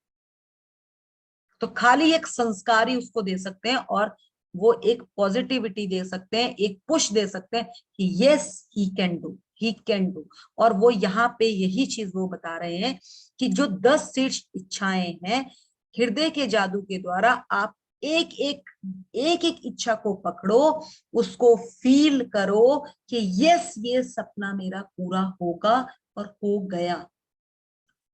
तो खाली एक संस्कार ही उसको दे सकते हैं, और वो एक पॉजिटिविटी दे सकते हैं, एक पुश दे सकते हैं कि yes he can do, he can do. और वो यहाँ पे यही चीज वो बता रहे हैं कि जो 10 शीर्ष इच्छाएं हैं, हृदय के जादू के द्वारा आप एक एक इच्छा को पकड़ो, उसको फील करो कि यस ये सपना मेरा पूरा होगा, और हो गया।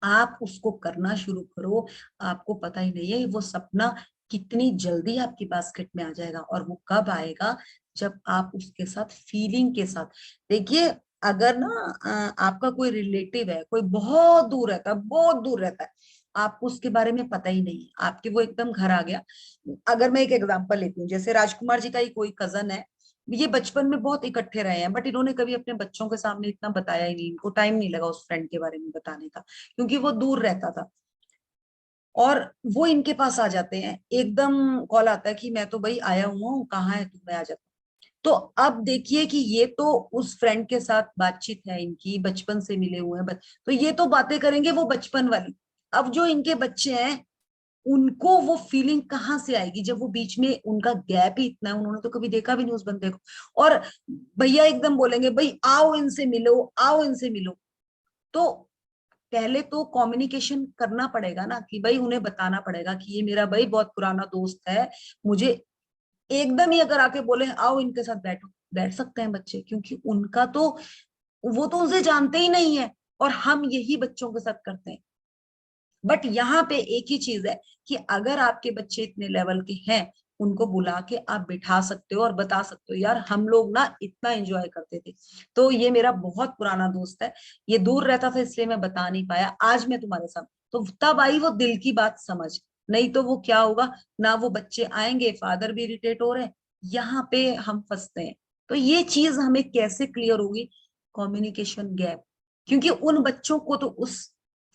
आप उसको करना शुरू करो, आपको पता ही नहीं है वो सपना कितनी जल्दी आपकी बास्केट में आ जाएगा। और वो कब आएगा, जब आप उसके साथ फीलिंग के साथ देखिए। अगर ना आपका कोई रिलेटिव है, कोई बहुत दूर रहता है, बहुत दूर रहता है, आपको उसके बारे में पता ही नहीं है, आपके वो एकदम घर आ गया। अगर मैं एक एग्जांपल लेती हूँ, जैसे राजकुमार जी का ही कोई कजन है, ये बचपन में बहुत इकट्ठे रहे हैं, बट इन्होंने कभी अपने बच्चों के सामने इतना बताया ही नहीं, इनको टाइम नहीं लगा उस फ्रेंड के बारे में बताने का, क्योंकि वो दूर रहता था। और वो इनके पास आ जाते हैं, एकदम कॉल आता है कि मैं तो भाई आया हुआ हूँ, कहाँ है तू, मैं आ जाता हूँ। तो अब देखिए कि ये तो उस फ्रेंड के साथ बातचीत है इनकी, बचपन से मिले हुए हैं, तो ये तो बातें करेंगे वो बचपन वाली। अब जो इनके बच्चे हैं, उनको वो फीलिंग कहाँ से आएगी, जब वो बीच में उनका गैप ही इतना है, उन्होंने तो कभी देखा भी नहीं उस बंदे को। और भैया एकदम बोलेंगे भाई आओ इनसे मिलो, आओ इनसे मिलो। तो पहले तो कम्युनिकेशन करना पड़ेगा ना, कि भाई उन्हें बताना पड़ेगा कि ये मेरा भाई बहुत पुराना दोस्त है, मुझे एकदम ही अगर आके बोले आओ इनके साथ बैठो, बैठ सकते हैं बच्चे, क्योंकि उनका तो वो तो उनसे जानते ही नहीं है। और हम यही बच्चों के साथ करते हैं। बट यहाँ पे एक ही चीज है कि अगर आपके बच्चे इतने लेवल के हैं, उनको बुला के आप बिठा सकते हो और बता सकते हो यार हम लोग ना इतना एंजॉय करते थे, तो ये मेरा बहुत पुराना दोस्त है, ये दूर रहता था इसलिए मैं बता नहीं पाया, आज मैं तुम्हारे साथ। तो तब आई वो दिल की बात समझ। नहीं तो वो क्या होगा ना, वो बच्चे आएंगे, फादर भी इरिटेट हो रहे हैं, यहाँ पे हम फंसते हैं। तो ये चीज हमें कैसे क्लियर होगी, कम्युनिकेशन गैप। क्योंकि उन बच्चों को तो उस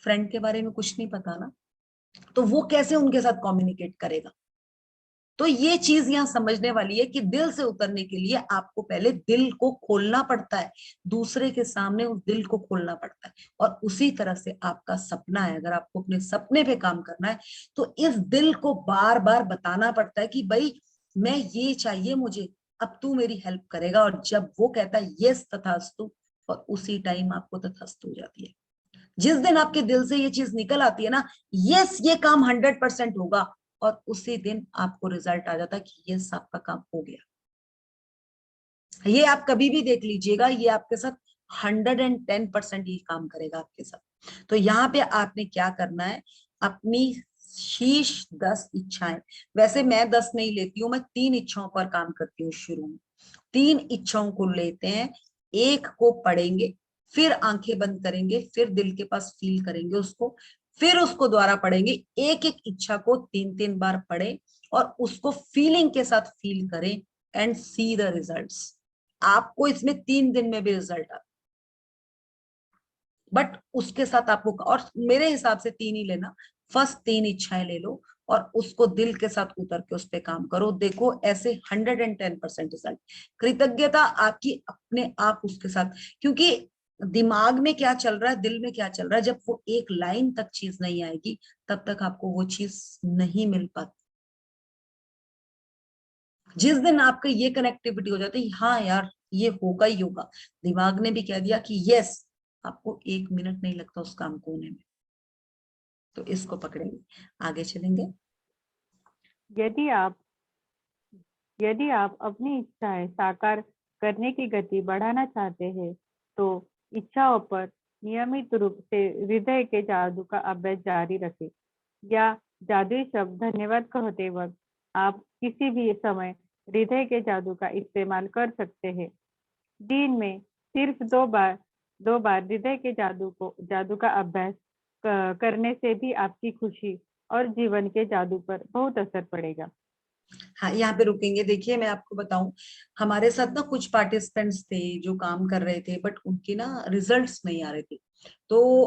फ्रेंड के बारे में कुछ नहीं पता ना, तो वो कैसे उनके साथ कम्युनिकेट करेगा। तो ये चीज यहाँ समझने वाली है कि दिल से उतरने के लिए आपको पहले दिल को खोलना पड़ता है, दूसरे के सामने उस दिल को खोलना पड़ता है। और उसी तरह से आपका सपना है, अगर आपको अपने सपने पे काम करना है, तो इस दिल को बार बार बताना पड़ता है कि भाई मैं ये चाहिए मुझे, अब तू मेरी हेल्प करेगा। और जब वो कहता है यस तथास्तु, और उसी टाइम आपको तथास्तु हो जाती है। जिस दिन आपके दिल से ये चीज निकल आती है ना, यस ये काम 100% होगा, और उसी दिन आपको रिजल्ट आ जाता है कि यस आपका काम हो गया। ये आप कभी भी देख लीजिएगा, ये आपके साथ 110% ये काम करेगा आपके साथ। तो यहाँ पे आपने क्या करना है, अपनी शीर्ष 10 इच्छाएं, वैसे मैं 10 नहीं लेती हूँ, मैं 3 इच्छाओं पर काम करती हूँ शुरू में। 3 इच्छाओं को लेते हैं, एक को पढ़ेंगे, फिर आंखें बंद करेंगे, फिर दिल के पास फील करेंगे उसको, फिर उसको दोबारा पढ़ेंगे। एक एक इच्छा को 3-3 बार पढ़े और उसको फीलिंग के साथ फील करें, एंड सी द रिजल्ट्स। आपको इसमें 3 दिन में भी रिजल्ट आता, बट उसके साथ आपको, और मेरे हिसाब से 3 ही लेना, फर्स्ट 3 इच्छाएं ले लो और उसको दिल के साथ उतर के उस पर काम करो, देखो ऐसे 110% रिजल्ट। कृतज्ञता आपकी अपने आप उसके साथ, क्योंकि दिमाग में क्या चल रहा है, दिल में क्या चल रहा है, जब वो एक लाइन तक चीज नहीं आएगी, तब तक आपको वो चीज नहीं मिल पाती। जिस दिन आपका ये कनेक्टिविटी हो जाती है, हाँ यार ये होगा ही होगा, दिमाग ने भी कह दिया कि यस, आपको 1 मिनट नहीं लगता उस काम को होने में। तो इसको पकड़ेंगे, आगे चलेंगे। यदि आप अपनी इच्छाएं साकार करने की गति बढ़ाना चाहते हैं, तो इच्छाओं पर नियमित रूप से हृदय के जादू का अभ्यास जारी रखें, या जादुई शब्द धन्यवाद कहते वक्त आप किसी भी समय हृदय के जादू का इस्तेमाल कर सकते हैं। दिन में सिर्फ 2 बार हृदय के जादू का अभ्यास करने से भी आपकी खुशी और जीवन के जादू पर बहुत असर पड़ेगा। हाँ, यहाँ पे रुकेंगे। देखिए मैं आपको बताऊं, हमारे साथ ना कुछ पार्टिसिपेंट्स थे जो काम कर रहे थे, बट उनके ना रिजल्ट्स नहीं आ रहे थे। तो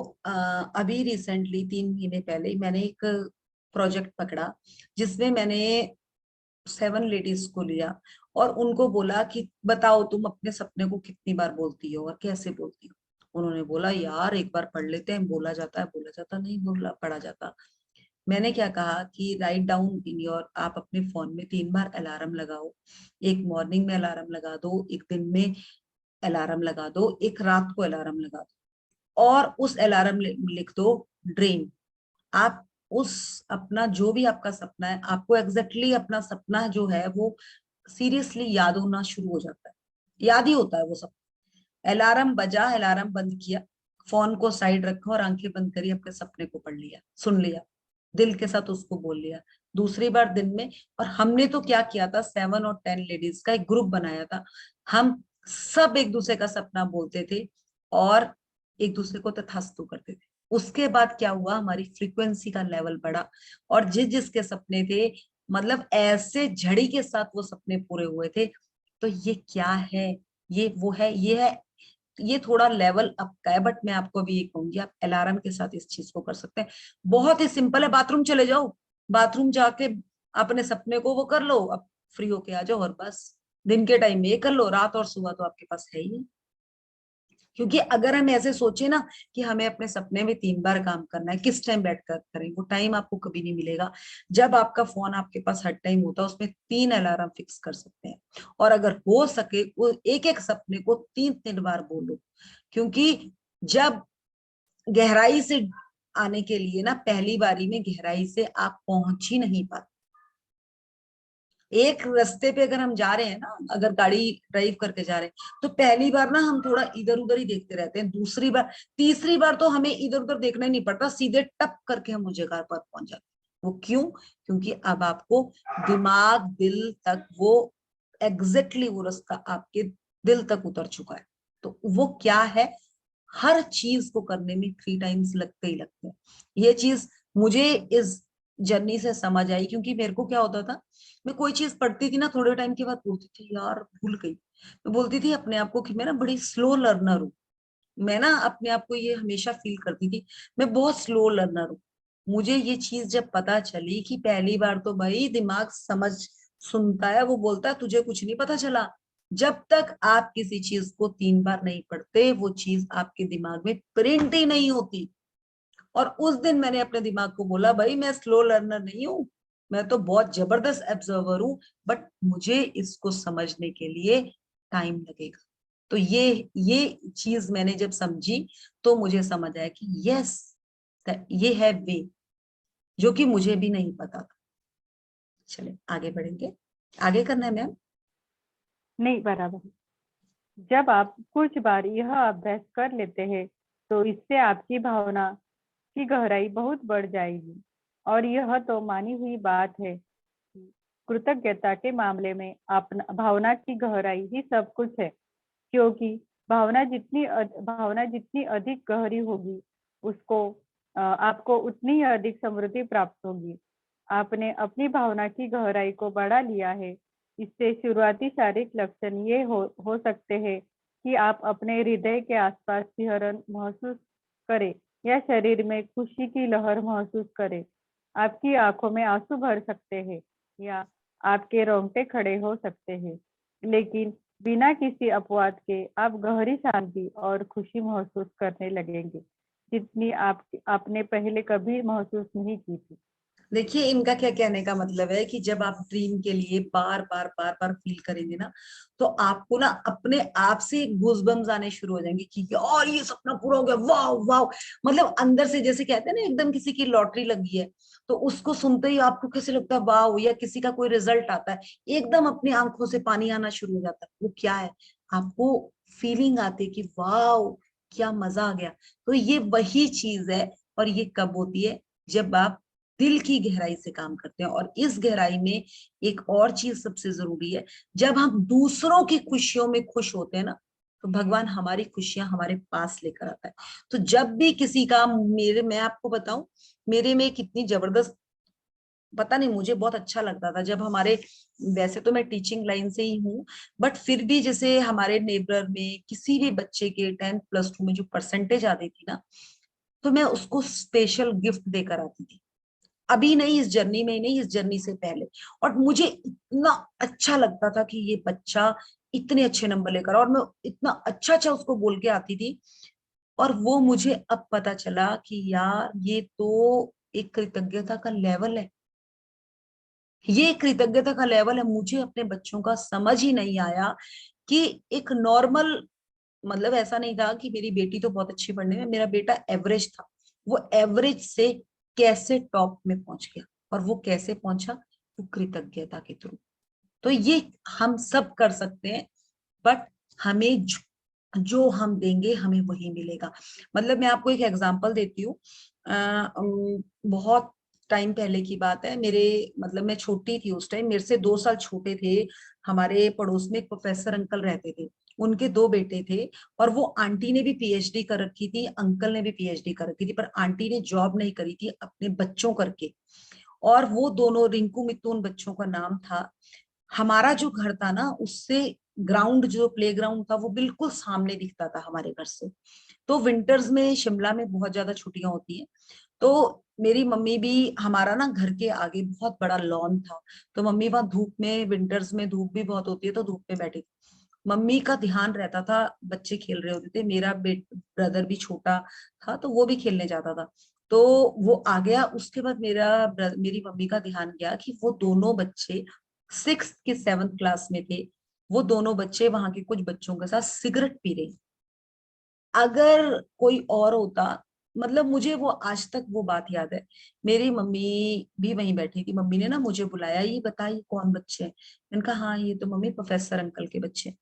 अभी रिसेंटली 3 महीने पहले ही मैंने एक प्रोजेक्ट पकड़ा, जिसमें मैंने 7 लेडीज को लिया और उनको बोला कि बताओ तुम अपने सपने को कितनी बार बोलती हो और कैसे बोलती हो। उन्होंने बोला यार एक बार पढ़ लेते हैं, बोला जाता नहीं, बोला पढ़ा जाता। मैंने क्या कहा कि राइट डाउन इन योर, आप अपने फोन में 3 बार अलार्म लगाओ। एक मॉर्निंग में अलार्म लगा दो, एक दिन में अलार्म लगा दो, एक रात को अलार्म लगा दो, और उस अलार्म लिख दो ड्रीम। आप उस अपना जो भी आपका सपना है, आपको एग्जैक्टली अपना सपना जो है वो सीरियसली याद होना शुरू हो जाता है, याद ही होता है वो सब। अलार्म बजा, अलार्म बंद किया, फोन को साइड रखा और आंखें बंद करी, अपने सपने को पढ़ लिया, सुन लिया, दिल के साथ उसको बोल लिया। दूसरी बार दिन में, और हमने तो क्या किया था, 7 और 10 लेडीज का एक ग्रुप बनाया था। हम सब एक दूसरे का सपना बोलते थे और एक दूसरे को तथास्तु करते थे। उसके बाद क्या हुआ, हमारी फ्रीक्वेंसी का लेवल बढ़ा, और जिस जिसके सपने थे, मतलब ऐसे झड़ी के साथ वो सपने पूरे हुए थे। तो ये क्या है, ये वो है, ये है, ये थोड़ा लेवल अप का है। बट मैं आपको अभी ये कहूंगी, आप अलार्म के साथ इस चीज को कर सकते हैं। बहुत ही सिंपल है, बाथरूम चले जाओ, बाथरूम जाके अपने सपने को वो कर लो, अब फ्री होके आ जाओ, और बस दिन के टाइम में ये कर लो, रात और सुबह तो आपके पास है ही नहीं। क्योंकि अगर हम ऐसे सोचे ना कि हमें अपने सपने में 3 बार काम करना है, किस टाइम बैठकर करें, वो टाइम आपको कभी नहीं मिलेगा। जब आपका फोन आपके पास हर टाइम होता है, उसमें 3 अलार्म फिक्स कर सकते हैं, और अगर हो सके वो एक एक सपने को 3 3 बार बोलो। क्योंकि जब गहराई से आने के लिए ना, पहली बारी में गहराई से आप पहुंच ही नहीं पाते। एक रास्ते पे अगर हम जा रहे हैं ना, अगर गाड़ी ड्राइव करके जा रहे हैं, तो पहली बार ना हम थोड़ा इधर उधर ही देखते रहते हैं, दूसरी बार तीसरी बार तो हमें इधर उधर देखना ही नहीं पड़ता, सीधे टप करके हम उस जगह पर पहुंच जाते हैं। वो क्यों? क्योंकि अब आपको दिमाग दिल तक वो एग्जैक्टली वो रास्ता आपके दिल तक उतर चुका है। तो वो क्या है, हर चीज को करने में 3 टाइम्स लगते ही लगते हैं। ये चीज मुझे इस जर्नी से समझ आई, क्योंकि मेरे को क्या होता था, मैं कोई चीज पढ़ती थी ना, थोड़े टाइम के बाद बोलती थी यार भूल गई। मैं बोलती थी अपने आप को कि मैं ना बड़ी स्लो लर्नर हूँ। मैं ना अपने आप को ये हमेशा फील करती थी, मैं बहुत स्लो लर्नर हूँ। मुझे ये चीज जब पता चली कि पहली बार तो भाई दिमाग समझ सुनता है, वो बोलता है तुझे कुछ नहीं पता चला। जब तक आप किसी चीज को 3 बार नहीं पढ़ते, वो चीज आपके दिमाग में प्रिंट ही नहीं होती। और उस दिन मैंने अपने दिमाग को बोला, भाई मैं स्लो लर्नर नहीं हूँ, मैं तो बहुत जबरदस्त ऑब्जर्वर हूँ, बट मुझे इसको समझने के लिए टाइम लगेगा। तो ये चीज मैंने जब समझी, तो मुझे समझ आया कि यस, ये है वे, जो कि मुझे भी नहीं पता था। चले आगे बढ़ेंगे, आगे करना है मैम। नहीं, बराबर। जब आप कुछ बार यह अभ्यास कर लेते हैं तो इससे आपकी भावना की गहराई बहुत बढ़ जाएगी। और यह तो मानी हुई बात है कि कृतज्ञता के मामले में अपना भावना की गहराई ही सब कुछ है। क्योंकि भावना जितनी अधिक गहरी होगी, उसको आपको उतनी ही अधिक समृद्धि प्राप्त होगी। आपने अपनी भावना की गहराई को बढ़ा लिया है। इससे शुरुआती शारीरिक लक्षण ये हो सकते हैं कि आप अपने हृदय के आसपास सिहरन महसूस करें या शरीर में खुशी की लहर महसूस करें। आपकी आंखों में आंसू भर सकते हैं या आपके रोंगटे खड़े हो सकते हैं। लेकिन बिना किसी अपवाद के आप गहरी शांति और खुशी महसूस करने लगेंगे, जितनी आपने पहले कभी महसूस नहीं की थी। देखिए इनका क्या कहने का मतलब है कि जब आप ड्रीम के लिए बार बार बार बार फील करेंगे ना, तो आपको ना अपने आप से गूज़बम्स आने शुरू हो जाएंगे कि यार ये सपना पूरा हो गया, वाह वाह। मतलब अंदर से जैसे कहते हैं ना, एकदम किसी की लॉटरी लगी है, तो उसको सुनते ही आपको कैसे लगता है वाह, या किसी का कोई रिजल्ट आता है, एकदम अपनी आंखों से पानी आना शुरू हो जाता है। वो क्या है, आपको फीलिंग आती है कि वाह क्या मजा आ गया। तो ये वही चीज है। और ये कब होती है, जब आप दिल की गहराई से काम करते हैं। और इस गहराई में एक और चीज सबसे जरूरी है, जब हम दूसरों की खुशियों में खुश होते हैं ना, तो भगवान हमारी खुशियां हमारे पास लेकर आता है। तो जब भी किसी का मैं आपको बताऊं, मेरे में कितनी जबरदस्त, पता नहीं, मुझे बहुत अच्छा लगता था जब हमारे, वैसे तो मैं टीचिंग लाइन से ही हूँ, बट फिर भी जैसे हमारे नेबर में किसी भी बच्चे के 10th +2 में जो परसेंटेज आती थी ना, तो मैं उसको स्पेशल गिफ्ट देकर आती थी। अभी नहीं, इस जर्नी में ही नहीं, इस जर्नी से पहले। और मुझे इतना अच्छा लगता था कि ये बच्चा इतने अच्छे नंबर लेकर, और मैं इतना अच्छा अच्छा उसको बोल के आती थी। और वो मुझे अब पता चला कि यार ये तो एक कृतज्ञता का लेवल है, ये कृतज्ञता का लेवल है। मुझे अपने बच्चों का समझ ही नहीं आया कि एक नॉर्मल, मतलब ऐसा नहीं था कि मेरी बेटी तो बहुत अच्छी पढ़ने में, मेरा बेटा एवरेज था, वो एवरेज से कैसे टॉप में पहुंच गया। और वो कैसे पहुंचा? वो कृतज्ञता के थ्रू। तो ये हम सब कर सकते हैं, बट हमें जो हम देंगे हमें वही मिलेगा। मतलब मैं आपको एक एग्जांपल देती हूँ। बहुत टाइम पहले की बात है, मेरे, मतलब मैं छोटी थी उस टाइम, मेरे से 2 साल छोटे थे। हमारे पड़ोस में एक प्रोफेसर अंकल रहते थे, उनके 2 बेटे थे। और वो आंटी ने भी पीएचडी कर रखी थी, अंकल ने भी पीएचडी कर रखी थी, पर आंटी ने जॉब नहीं करी थी अपने बच्चों करके। और वो दोनों, रिंकू मित्तू उन बच्चों का नाम था। हमारा जो घर था ना, उससे ग्राउंड, जो प्ले ग्राउंड था, वो बिल्कुल सामने दिखता था हमारे घर से। तो विंटर्स में शिमला में बहुत ज्यादा छुट्टियां होती हैं, तो मेरी मम्मी भी, हमारा ना घर के आगे बहुत बड़ा लॉन था, तो मम्मी वहां धूप में, विंटर्स में धूप भी बहुत होती है, तो धूप में बैठी थी। मम्मी का ध्यान रहता था, बच्चे खेल रहे होते थे, मेरा ब्रदर भी छोटा था तो वो भी खेलने जाता था। तो वो आ गया, उसके बाद मेरी मम्मी का ध्यान गया कि वो दोनों बच्चे 6th की 7th क्लास में थे। वो दोनों बच्चे वहां के कुछ बच्चों के साथ सिगरेट पी रहे। अगर कोई और होता, मतलब मुझे वो आज तक वो बात याद है। मेरी मम्मी भी वहीं बैठी थी, मम्मी ने ना मुझे बुलाया, ये बताइए कौन बच्चे हैं। मैंने कहा हाँ ये तो मम्मी प्रोफेसर अंकल के बच्चे हैं।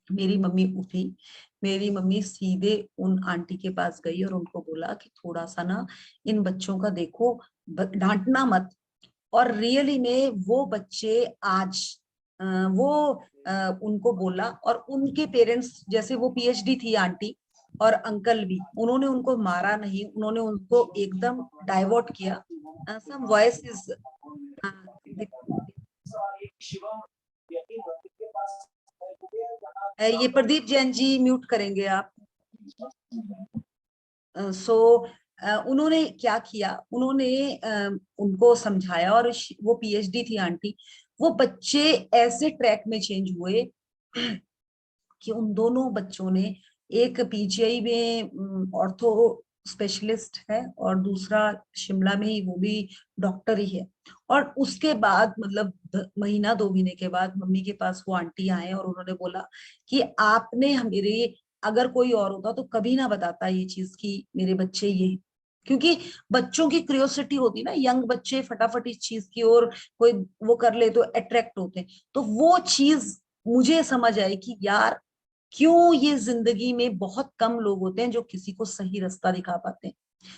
मेरी मम्मी उठी, मेरी मम्मी सीधे उन आंटी के पास गई और उनको बोला कि थोड़ा सा ना इन बच्चों का देखो, डांटना मत। और रियली में वो बच्चे आज, वो उनको बोला, और उनके पेरेंट्स, जैसे वो पीएचडी थी आंटी और अंकल भी, उन्होंने उनको मारा नहीं, उन्होंने उनको एकदम डाइवर्ट किया। सम वॉइस इज, ये प्रदीप जैन जी म्यूट करेंगे आप। सो उन्होंने क्या किया, उन्होंने उनको समझाया, और वो पीएचडी थी आंटी। वो बच्चे ऐसे ट्रैक में चेंज हुए कि उन दोनों बच्चों ने, एक पीजीआई में ऑर्थो स्पेशलिस्ट है, और दूसरा शिमला में ही, वो भी डॉक्टर ही है। और उसके बाद, मतलब महीना 2 महीने के बाद मम्मी के पास वो आंटी आए और उन्होंने बोला कि आपने मेरे, अगर कोई और होता तो कभी ना बताता ये चीज कि मेरे बच्चे ये, क्योंकि बच्चों की क्यूरियोसिटी होती है ना, यंग बच्चे फटाफट इस चीज की ओर कोई वो कर ले तो अट्रैक्ट होते हैं। तो वो चीज मुझे समझ आई कि यार, क्यों ये जिंदगी में बहुत कम लोग होते हैं जो किसी को सही रास्ता दिखा पाते हैं।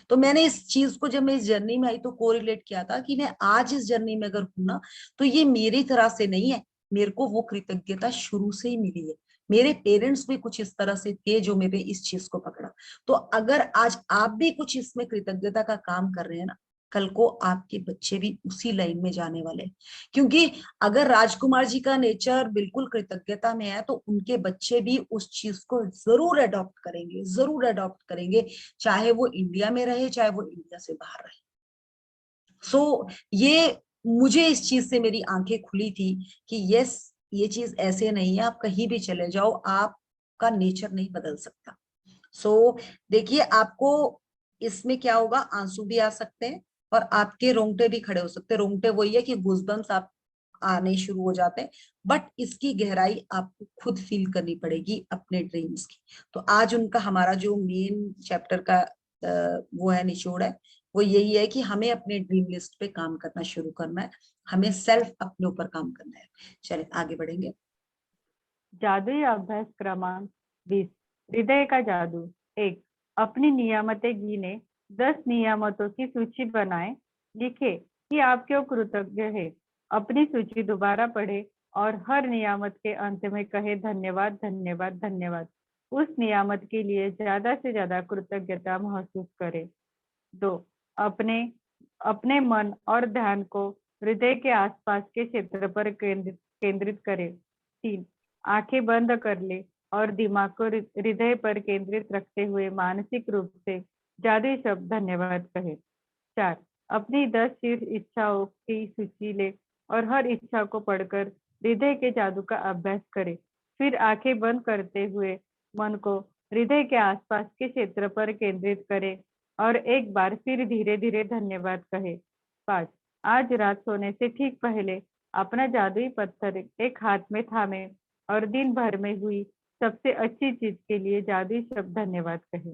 तो मैंने इस चीज को, जब मैं इस जर्नी में आई, तो कोरिलेट किया था कि मैं आज इस जर्नी में अगर हूं ना, तो ये मेरी तरह से नहीं है, मेरे को वो कृतज्ञता शुरू से ही मिली है। मेरे पेरेंट्स भी कुछ इस तरह से थे जो मेरे इस चीज को पकड़ा। तो अगर आज आप भी कुछ इसमें कृतज्ञता का काम कर रहे हैं ना, कल को आपके बच्चे भी उसी लाइन में जाने वाले हैं। क्योंकि अगर राजकुमार जी का नेचर बिल्कुल कृतज्ञता में है, तो उनके बच्चे भी उस चीज को जरूर अडॉप्ट करेंगे, जरूर अडॉप्ट करेंगे, चाहे वो इंडिया में रहे, चाहे वो इंडिया से बाहर रहे। सो ये, मुझे इस चीज से मेरी आंखें खुली थी कि यस, ये चीज ऐसे नहीं है, आप कहीं भी चले जाओ, आपका नेचर नहीं बदल सकता। सो देखिए, आपको इसमें क्या होगा, आंसू भी आ सकते हैं, और आपके रोंगटे भी खड़े हो सकते हैं। रोंगटे वही है कि गूज़बम्प्स आप आने शुरू हो जाते हैं, बट इसकी गहराई आपको खुद फील करनी पड़ेगी अपने ड्रीम्स की। तो आज उनका, हमारा जो मेन चैप्टर का वो है, निचोड़ है, वो यही है कि हमें अपने ड्रीम लिस्ट पे काम करना शुरू करना है, हमें सेल्फ अपने ऊपर काम करना है। चलिए आगे बढ़ेंगे। जादुई अभ्यास क्रमांक 20, हृदय का जादू। 1, अपनी नियामतें गिने, 10 नियामतों की सूची बनाएं। लिखे कि आप क्यों कृतज्ञ है। अपनी सूची दोबारा पढ़े और हर नियामत के अंत में कहे धन्यवाद धन्यवाद धन्यवाद। उस नियामत के लिए ज्यादा से ज्यादा कृतज्ञता महसूस करें। 2, अपने मन और ध्यान को हृदय के आसपास के क्षेत्र पर केंद्रित करें। 3, आंखें बंद कर ले और दिमाग को हृदय पर केंद्रित रखते हुए मानसिक रूप से जादुई शब्द धन्यवाद कहें। 4, अपनी 10 शीर्ष इच्छाओं की सूची ले और हर इच्छा को पढ़कर हृदय के जादू का अभ्यास करें। फिर आंखें बंद करते हुए मन को हृदय के आसपास के क्षेत्र पर केंद्रित करें और एक बार फिर धीरे धीरे धन्यवाद कहें। 5, आज रात सोने से ठीक पहले अपना जादुई पत्थर एक हाथ में थामे और दिन भर में हुई सबसे अच्छी चीज के लिए जादुई शब्द धन्यवाद कहें।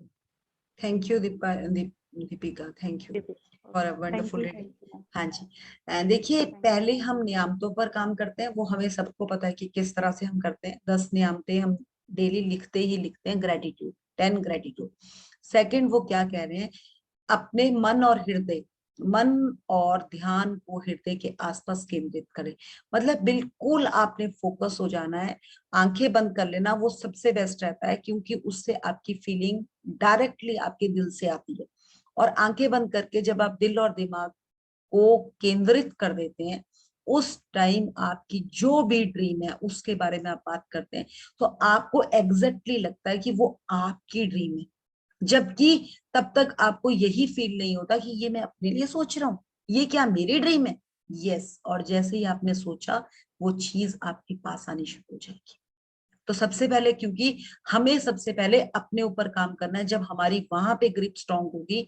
Thank you Deepika, thank you for a wonderful reading. हाँ जी, देखिए पहले हम नियामतों पर काम करते हैं, वो हमें सबको पता है कि किस तरह से हम करते हैं। 10 नियामतें हम डेली लिखते हैं, ग्रेटिट्यूड, 10 ग्रेटिट्यूड। सेकंड वो क्या कह रहे हैं, अपने मन और ध्यान को हृदय के आसपास केंद्रित करें। मतलब बिल्कुल आपने फोकस हो जाना है, आंखें बंद कर लेना, वो सबसे बेस्ट रहता है क्योंकि उससे आपकी फीलिंग डायरेक्टली आपके दिल से आती है। और आंखें बंद करके जब आप दिल और दिमाग को केंद्रित कर देते हैं, उस टाइम आपकी जो भी ड्रीम है उसके बारे में आप बात करते हैं, तो आपको एग्जैक्टली लगता है कि वो आपकी ड्रीम है, जबकि तब तक आपको यही फील नहीं होता कि ये मैं अपने लिए सोच रहा हूँ, ये क्या मेरी ड्रीम है। यस, और जैसे ही आपने सोचा वो चीज आपके पास आनी शुरू हो जाएगी। तो सबसे पहले, क्योंकि हमें सबसे पहले अपने ऊपर काम करना है, जब हमारी वहां पे ग्रिप स्ट्रांग होगी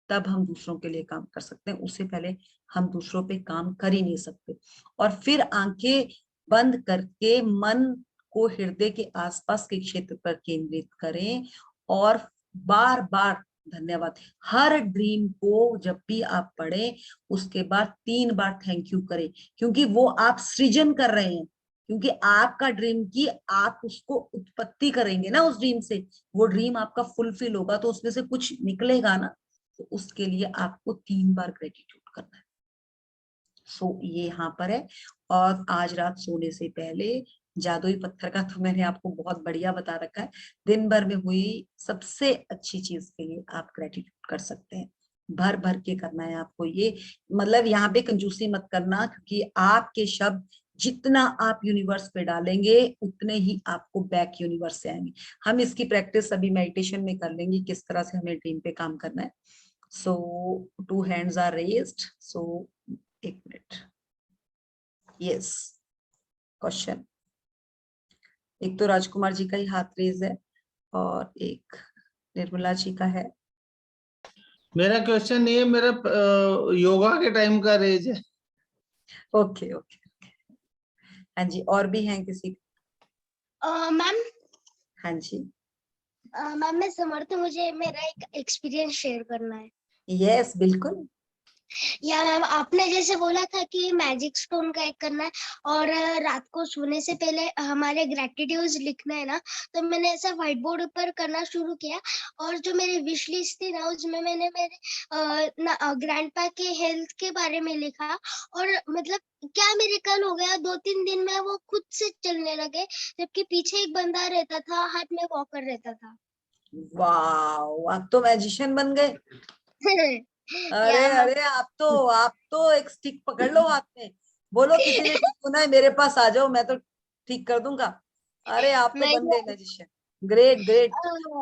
तब हम दूसरों के लिए काम कर सकते हैं, उससे पहले हम दूसरों पे काम कर ही नहीं सकते। और फिर आंखें बंद करके मन को हृदय के आसपास के क्षेत्र पर केंद्रित करें और बार बार धन्यवाद, हर ड्रीम को जब भी आप पढ़ें उसके बाद 3 बार थैंक यू करें, क्योंकि वो आप सृजन कर रहे हैं, क्योंकि आपका ड्रीम की आप उसको उत्पत्ति करेंगे ना, उस ड्रीम से वो ड्रीम आपका फुलफिल होगा, तो उसमें से कुछ निकलेगा ना, तो उसके लिए आपको 3 बार ग्रेटिट्यूड करना है। सो ये यहाँ पर है। और आज रात सोने से पहले जादुई पत्थर का तो मैंने आपको बहुत बढ़िया बता रखा है, दिन भर में हुई सबसे अच्छी चीज के लिए आप ग्रेटिट्यूड कर सकते हैं, भर भर के करना है आपको ये। मतलब यहाँ पे कंजूसी मत करना, क्योंकि आपके शब्द जितना आप यूनिवर्स पे डालेंगे उतने ही आपको बैक यूनिवर्स से आएंगे। हम इसकी प्रैक्टिस अभी मेडिटेशन में कर लेंगे, किस तरह से हमें ड्रीम पे काम करना है। सो 2 hands are raised, so 1 minute. Yes, question. एक तो राजकुमार जी का ही हाथ रेज है और एक निर्मला जी का है। मेरा क्वेश्चन नहीं है, मेरा योगा के टाइम का रेज है। ओके ओके, हाँ जी, और भी हैं किसी? मैम हाँ जी, मैम मैं समर्थ हूँ, मुझे मेरा एक एक्सपीरियंस शेयर करना है। यस बिल्कुल। या मैम आपने जैसे बोला था कि मैजिक स्टोन का एक करना है और रात को सोने से पहले हमारे ग्रेटिट्यूड्स लिखना है ना, तो मैंने ऐसा व्हाइट बोर्ड पर करना शुरू किया और जो मेरी विश लिस्ट थी ना उसमें मैंने मेरे ग्रैंडपा के हेल्थ के बारे में लिखा और मतलब क्या मिरेकल हो गया, 2-3 दिन में वो खुद से चलने लगे, जबकि पीछे एक बंदा रहता था, हाथ में वॉकर रहता था। वाह, आप तो मैजिशियन बन गए। अरे या मैम अरे, आप तो एक स्टिक पकड़ लो हाथ में, बोलो किसी ने ठीक होना है मेरे पास आ जाओ, मैं तो ठीक कर दूंगा। अरे आप तो बन गए मैजिशियन, ग्रेट ग्रेट।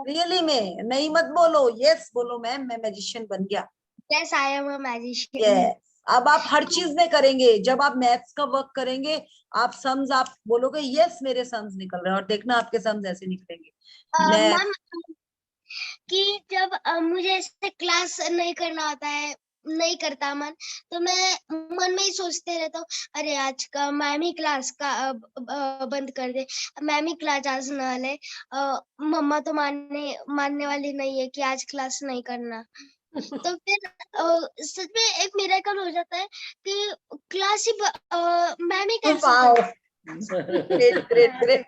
रियली में नहीं मत बोलो, यस बोलो मैम मैं मैजिशियन बन गया। Yes I am a magician. Yes, अब आप हर चीज में करेंगे, जब आप मैथ्स का वर्क करेंगे आप सम्स, आप बोलोगे यस मेरे सम्स निकल रहे हैं, और देखना आपके सम्स ऐसे निकलेंगे। मैम कि जब मुझे ऐसे क्लास नहीं करना होता है, नहीं करता मन, तो मैं मन में ही सोचते रहता हूँ, अरे आज का मैम ही क्लास का बंद कर दे, मैम ही क्लास आज ना ले, मम्मा तो मानने वाली नहीं है कि आज क्लास नहीं करना। तो फिर सच में एक मिरेकल हो जाता है कि क्लास ही मैम ही कैंसिल कर ग्रेट ग्रेट ग्रेट,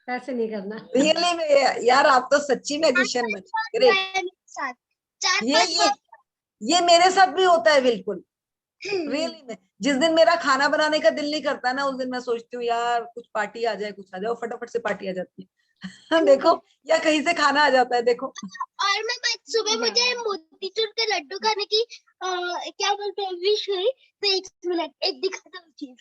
ऐसे नहीं करना। रियली में यार आप तो सच्ची मैजिशियन बने, ग्रेट। साथ ये 4-5 ये ये मेरे साथ भी होता है बिल्कुल, रियली में। जिस दिन मेरा खाना बनाने का दिल नहीं करता ना, उस दिन मैं सोचती हूँ यार कुछ पार्टी आ जाए, कुछ आ जाए, फटाफट से पार्टी आ जाती है। देखो, या कहीं से खाना आ जाता है, देखो। और मैं सुबह मुझे मोतीचूर के लड्डू खाने की क्या बोलते हैं विश हुई, तो 1 मिनट एक दिखाता हूँ चीज।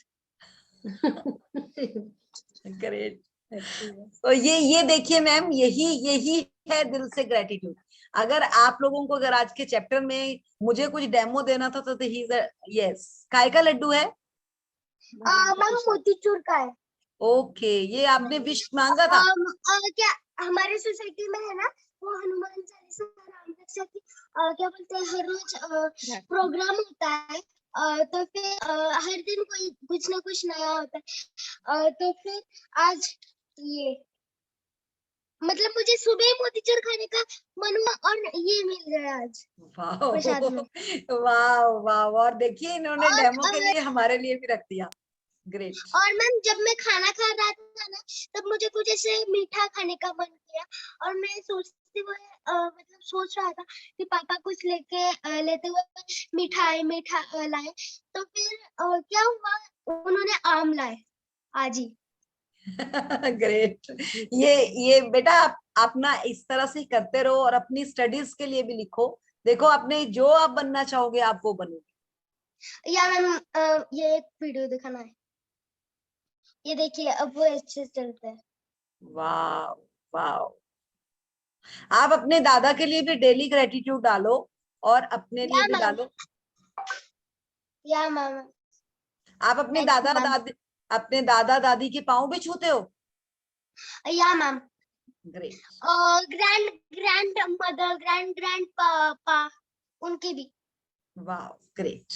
ग्रेट। तो ये देखिए मैम, यही है दिल से ग्रेटिट्यूड। अगर आप लोगों को अगर आज के चैप्टर में मुझे कुछ डेमो देना था तो ही यस, काय का लड्डू है? मैम मोतीचूर का है। ओके, ये आपने विश मांगा था? क्या हमारे सोसाइटी में है ना, वो हनुमान चालीसा राम रक्षा की क्या बोलते हैं, हर रोज प्रोग्राम होता है। तो फिर हर दिन कोई कुछ ना कुछ नया होता है। तो फिर आज ये मतलब मुझे सुबह ही मोतीचूर खाने का मन हुआ और ये मिल गया आज प्रसाद में। वाह वाह, और देखिए इन्होंने और डेमो के लिए हमारे लिए भी रख दिया। ग्रेट। और मैम जब मैं खाना खा रहा था ना, तब मुझे कुछ ऐसे मीठा खाने का मन किया, और मैं सोचती हुए मतलब सोच रहा था कि पापा कुछ लेते हुए मीठा लाए। तो फिर क्या हुआ, उन्होंने आम लाए आज ही। ग्रेट। ये बेटा आप ना इस तरह से करते रहो, और अपनी स्टडीज के लिए भी लिखो। देखो, आपने जो आप बनना चाहोगे आप वो बनोगे। या मैम ये एक वीडियो दिखाना है, ये देखिए अब वो अच्छे से चलते हैं। वाह वाह। आप अपने दादा के लिए भी डेली ग्रेटिट्यूड डालो, और अपने लिए या भी मैम, डालो। या मैम, आप अपने दादा दादी के पाँव भी छूते हो? या ma'am, great. Grand grand mother, grand पापा, उनके भी। वाह, ग्रेट।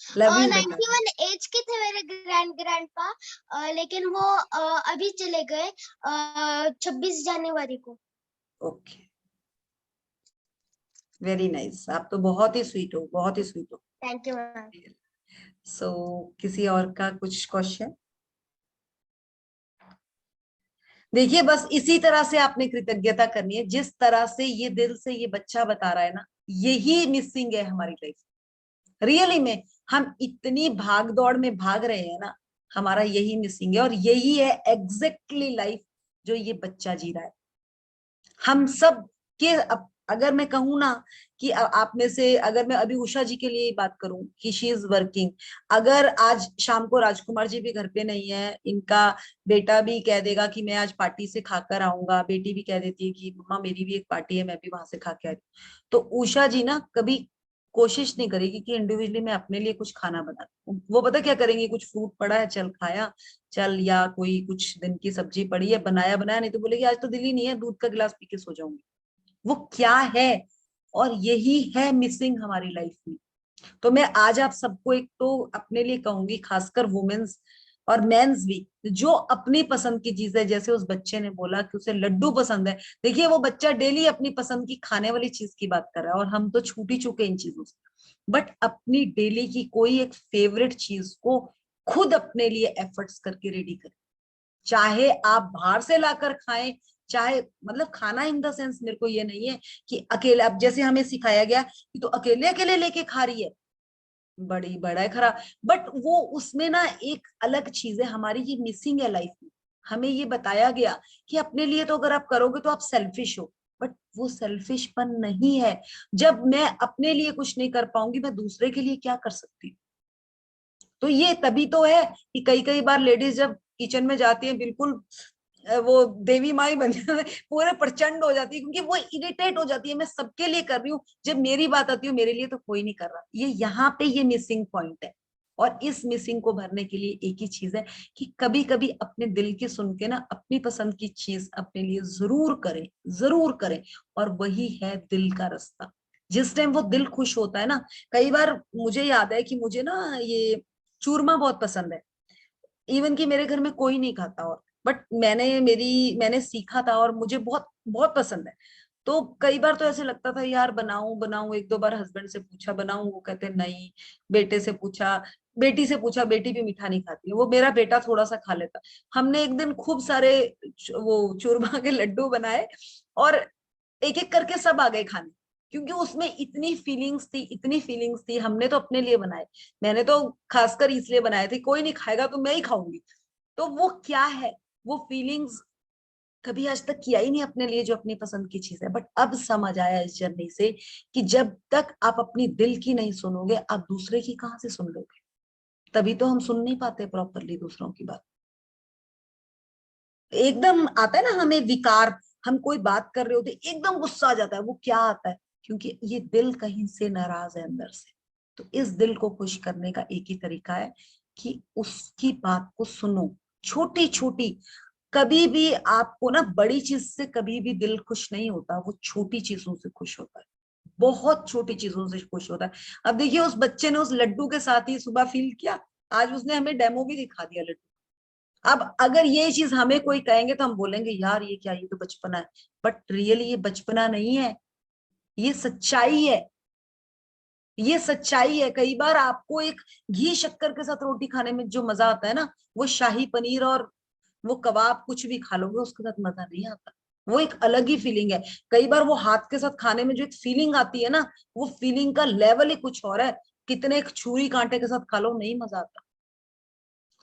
लव यू बेटा। 91 एज के थे मेरे ग्रैंड पा, लेकिन वो अभी चले गए 26 जनवरी को। Okay, very nice. आप तो बहुत ही स्वीट हो, बहुत ही स्वीट हो। Thank you ma'am. सो किसी और का कुछ क्वेश्चन? देखिए, बस इसी तरह से आपने कृतज्ञता करनी है, जिस तरह से ये दिल से ये बच्चा बता रहा है ना, यही मिसिंग है हमारी लाइफ। रियली में हम इतनी भाग दौड़ में भाग रहे हैं ना, हमारा यही मिसिंग है, और यही है एग्जैक्टली लाइफ जो ये बच्चा जी रहा है। हम सब के अगर मैं कहूँ ना कि आप में से, अगर मैं अभी उषा जी के लिए बात करूं कि शी इज वर्किंग, अगर आज शाम को राजकुमार जी भी घर पे नहीं है, इनका बेटा भी कह देगा कि मैं आज पार्टी से खाकर आऊंगा, बेटी भी कह देती है कि मम्मा मेरी भी एक पार्टी है, मैं भी वहां से खा के आ रही हूँ, तो उषा जी ना कभी कोशिश नहीं करेगी कि इंडिविजुअली मैं अपने लिए कुछ खाना बना दूं। वो पता क्या करेंगी, कुछ फ्रूट पड़ा है चल खाया, चल, या कोई कुछ दिन की सब्जी पड़ी है बनाया बनाया, नहीं तो बोलेगी आज तो दिल ही नहीं है, दूध का गिलास पी के सो जाऊंगी। वो क्या है, और यही है मिसिंग हमारी लाइफ में। तो मैं आज आप सबको एक तो अपने लिए कहूंगी, खासकर वुमेन्स और मेंस भी, जो अपनी पसंद की चीज है, जैसे उस बच्चे ने बोला कि उसे लड्डू पसंद है, देखिए वो बच्चा डेली अपनी पसंद की खाने वाली चीज की बात कर रहा है, और हम तो छूट ही चुके इन चीजों से। बट अपनी डेली की कोई एक फेवरेट चीज को खुद अपने लिए एफर्ट्स करके रेडी करें, चाहे आप बाहर से लाकर खाएं, चाहे मतलब खाना इन द सेंस मेरे को ये नहीं है कि अकेले, अब जैसे हमें सिखाया गया कि तो अकेले अकेले लेके खा रही है, बड़ा है खरा, बट वो उसमें ना एक अलग चीज है, हमारी ये मिसिंग है लाइफ में। हमें ये बताया गया कि अपने लिए तो अगर आप करोगे तो आप सेल्फिश हो, बट वो सेल्फिशपन नहीं है। जब मैं अपने लिए कुछ नहीं कर पाऊंगी, मैं दूसरे के लिए क्या कर सकती हूँ? तो ये तभी तो है कि कई कई बार लेडीज जब किचन में जाती है, बिल्कुल वो देवी माई बन पूरे प्रचंड हो जाती है, क्योंकि वो इरिटेट हो जाती है, मैं सबके लिए कर रही हूँ, जब मेरी बात आती है मेरे लिए तो कोई नहीं कर रहा। ये यहाँ पे ये मिसिंग पॉइंट है, और इस मिसिंग को भरने के लिए एक ही चीज है कि कभी कभी अपने दिल की सुन के ना अपनी पसंद की चीज अपने लिए जरूर करें, जरूर करें। और वही है दिल का रास्ता। जिस टाइम वो दिल खुश होता है ना, कई बार मुझे याद है कि मुझे ना ये चूरमा बहुत पसंद है, इवन कि मेरे घर में कोई नहीं खाता, और बट मैंने सीखा था, और मुझे बहुत बहुत पसंद है। तो कई बार तो ऐसे लगता था यार बनाऊं बनाऊं, एक दो बार हस्बैंड से पूछा बनाऊं, वो कहते नहीं, बेटे से पूछा, बेटी से पूछा, बेटी भी मीठा नहीं खाती है, वो मेरा बेटा थोड़ा सा खा लेता। हमने एक दिन खूब सारे वो चूरमा के लड्डू बनाए, और एक एक करके सब आ गए खाने, क्योंकि उसमें इतनी फीलिंग्स थी, इतनी फीलिंग्स थी। हमने तो अपने लिए बनाए, मैंने तो खासकर इसलिए बनाए थे, कोई नहीं खाएगा तो मैं ही खाऊंगी। तो वो क्या है, वो फीलिंग्स कभी आज तक किया ही नहीं अपने लिए जो अपनी पसंद की चीज है। बट अब समझ आया इस जर्नी से कि जब तक आप अपनी दिल की नहीं सुनोगे, आप दूसरे की कहाँ से सुन लोगे? तभी तो हम सुन नहीं पाते प्रॉपरली दूसरों की बात। एकदम आता है ना हमें विकार, हम कोई बात कर रहे होते एकदम गुस्सा आ जाता है, वो क्या आता है? क्योंकि ये दिल कहीं से नाराज है अंदर से। तो इस दिल को खुश करने का एक ही तरीका है कि उसकी बात को सुनो, छोटी छोटी। कभी भी आपको ना बड़ी चीज से कभी भी दिल खुश नहीं होता, वो छोटी चीजों से खुश होता है, बहुत छोटी चीजों से खुश होता है। अब देखिए उस बच्चे ने उस लड्डू के साथ ही सुबह फील किया, आज उसने हमें डेमो भी दिखा दिया लड्डू। अब अगर ये चीज हमें कोई कहेंगे तो हम बोलेंगे यार ये क्या, ये तो बचपना है। बट रियली ये बचपना नहीं है, ये सच्चाई है, ये सच्चाई है। कई बार आपको एक घी शक्कर के साथ रोटी खाने में जो मजा आता है ना, वो शाही पनीर और वो कबाब कुछ भी खा लोगे उसके साथ मजा नहीं आता। वो एक अलग ही फीलिंग है। कई बार वो हाथ के साथ खाने में जो एक फीलिंग आती है ना, वो फीलिंग का लेवल ही कुछ और है। कितने एक छुरी कांटे के साथ खा लो नहीं मजा आता।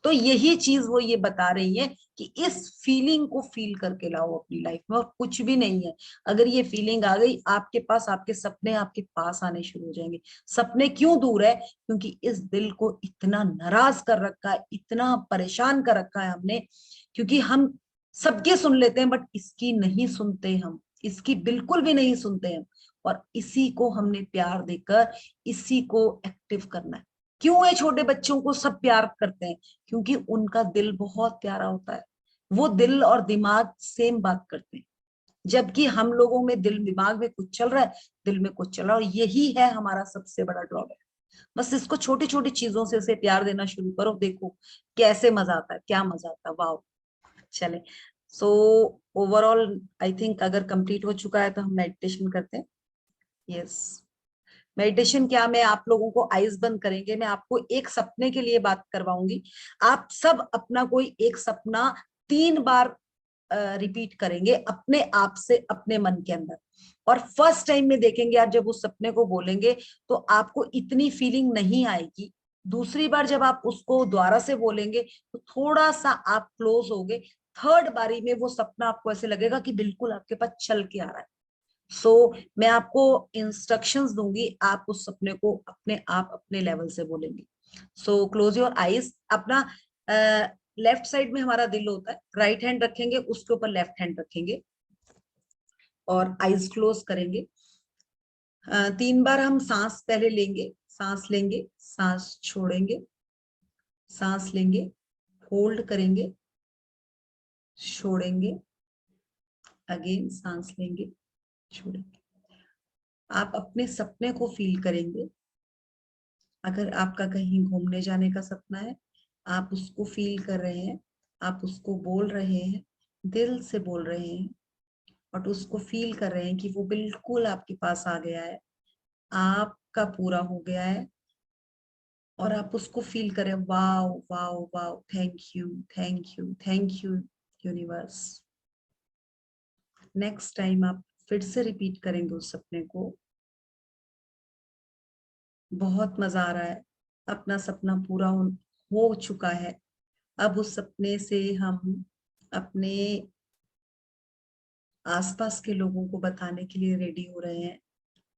तो यही चीज वो ये बता रही है कि इस फीलिंग को फील करके लाओ अपनी लाइफ में, और कुछ भी नहीं है। अगर ये फीलिंग आ गई आपके पास, आपके सपने आपके पास आने शुरू हो जाएंगे। सपने क्यों दूर है? क्योंकि इस दिल को इतना नाराज कर रखा है, इतना परेशान कर रखा है हमने। क्योंकि हम सबके सुन लेते हैं बट इसकी नहीं सुनते हम, इसकी बिल्कुल भी नहीं सुनते हम। और इसी को हमने प्यार देकर इसी को एक्टिव करना है। क्यों है छोटे बच्चों को सब प्यार करते हैं? क्योंकि उनका दिल बहुत प्यारा होता है। वो दिल और दिमाग सेम बात करते हैं, जबकि हम लोगों में दिल दिमाग में कुछ चल रहा है, दिल में कुछ चल रहा है। और यही है हमारा सबसे बड़ा ड्रॉबैक। बस इसको छोटी छोटी चीजों से इसे प्यार देना शुरू करो, देखो कैसे मजा आता है, क्या मजा आता है, वाह। चले, सो ओवरऑल आई थिंक अगर कंप्लीट हो चुका है तो हम मेडिटेशन करते हैं। यस, मेडिटेशन क्या, मैं आप लोगों को आइज बंद करेंगे, मैं आपको एक सपने के लिए बात करवाऊंगी। आप सब अपना कोई एक सपना 3 बार रिपीट करेंगे अपने आप से अपने मन के अंदर। और फर्स्ट टाइम में देखेंगे आप जब उस सपने को बोलेंगे तो आपको इतनी फीलिंग नहीं आएगी। दूसरी बार जब आप उसको दोबारा से बोलेंगे तो थोड़ा सा आप क्लोज होगे। थर्ड बारी में वो सपना आपको ऐसे लगेगा कि बिल्कुल आपके पास चल के आ रहा है। मैं आपको इंस्ट्रक्शंस दूंगी, आप उस सपने को अपने आप अपने लेवल से बोलेंगे। Close your eyes. अपना लेफ्ट साइड में हमारा दिल होता है, राइट हैंड रखेंगे, उसके ऊपर लेफ्ट हैंड रखेंगे और आईज क्लोज करेंगे। 3 बार हम सांस पहले लेंगे, सांस लेंगे, सांस छोड़ेंगे, सांस लेंगे, होल्ड करेंगे, छोड़ेंगे, अगेन सांस लेंगे, छोड़ेंगे। आप अपने सपने को फील करेंगे। अगर आपका कहीं घूमने जाने का सपना है, आप उसको फील कर रहे हैं, आप उसको बोल रहे हैं, दिल से बोल रहे हैं और उसको फील कर रहे हैं कि वो बिल्कुल आपके पास आ गया है, आपका पूरा हो गया है। और आप उसको फील करें, wow wow wow, thank you thank you thank you universe. Next time आप फिर से रिपीट करेंगे उस सपने को। बहुत मजा आ रहा है, अपना सपना पूरा हो चुका है। अब उस सपने से हम अपने आसपास के लोगों को बताने के लिए रेडी हो रहे हैं।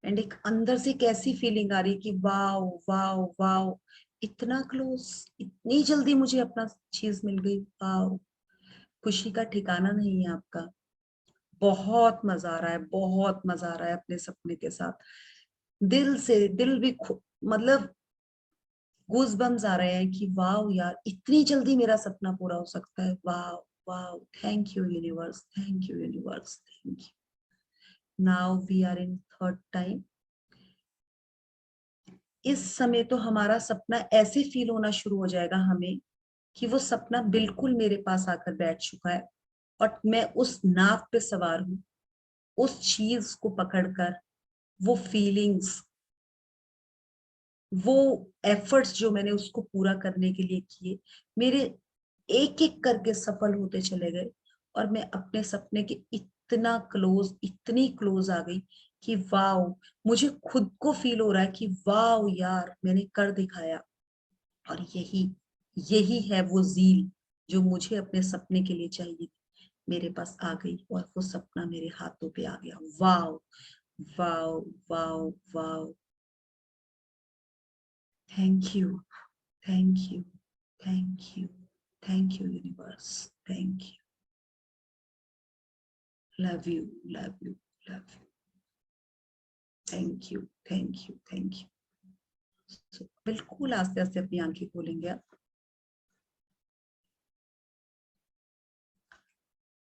एंड एक अंदर से कैसी फीलिंग आ रही है कि वाओ वाओ वाओ, इतना क्लोज, इतनी जल्दी मुझे अपना चीज मिल गई, वाओ। खुशी का ठिकाना नहीं है आपका। बहुत मजा आ रहा है, बहुत मजा आ रहा है अपने सपने के साथ। दिल से, दिल भी मतलब गूज़बम्स आ रहे हैं कि वाओ यार, इतनी जल्दी मेरा सपना पूरा हो सकता है, wow wow, thank you universe, thank you universe, thank you. Now we are in third time. इस समय तो हमारा सपना ऐसे फील होना शुरू हो जाएगा हमें कि वो सपना बिल्कुल मेरे पास आकर बैठ चुका है और मैं उस नाव पे सवार हूं, उस चीज को पकड़कर। वो फीलिंग्स, वो एफर्ट्स जो मैंने उसको पूरा करने के लिए किए, मेरे एक एक करके सफल होते चले गए और मैं अपने सपने के इतना क्लोज, इतनी क्लोज आ गई कि वाओ, मुझे खुद को फील हो रहा है कि वाओ यार, मैंने कर दिखाया। और यही यही है वो ज़ील जो मुझे अपने सपने के लिए चाहिए। मेरे पास आ गई और वो सपना मेरे हाथों पे आ गया। Wow wow wow wow, thank you thank you thank you thank you universe, thank you, love you love you love you, thank you thank you thank you. बिल्कुल आस्ते आस्ते अपनी आंखें खोलेंगे आप।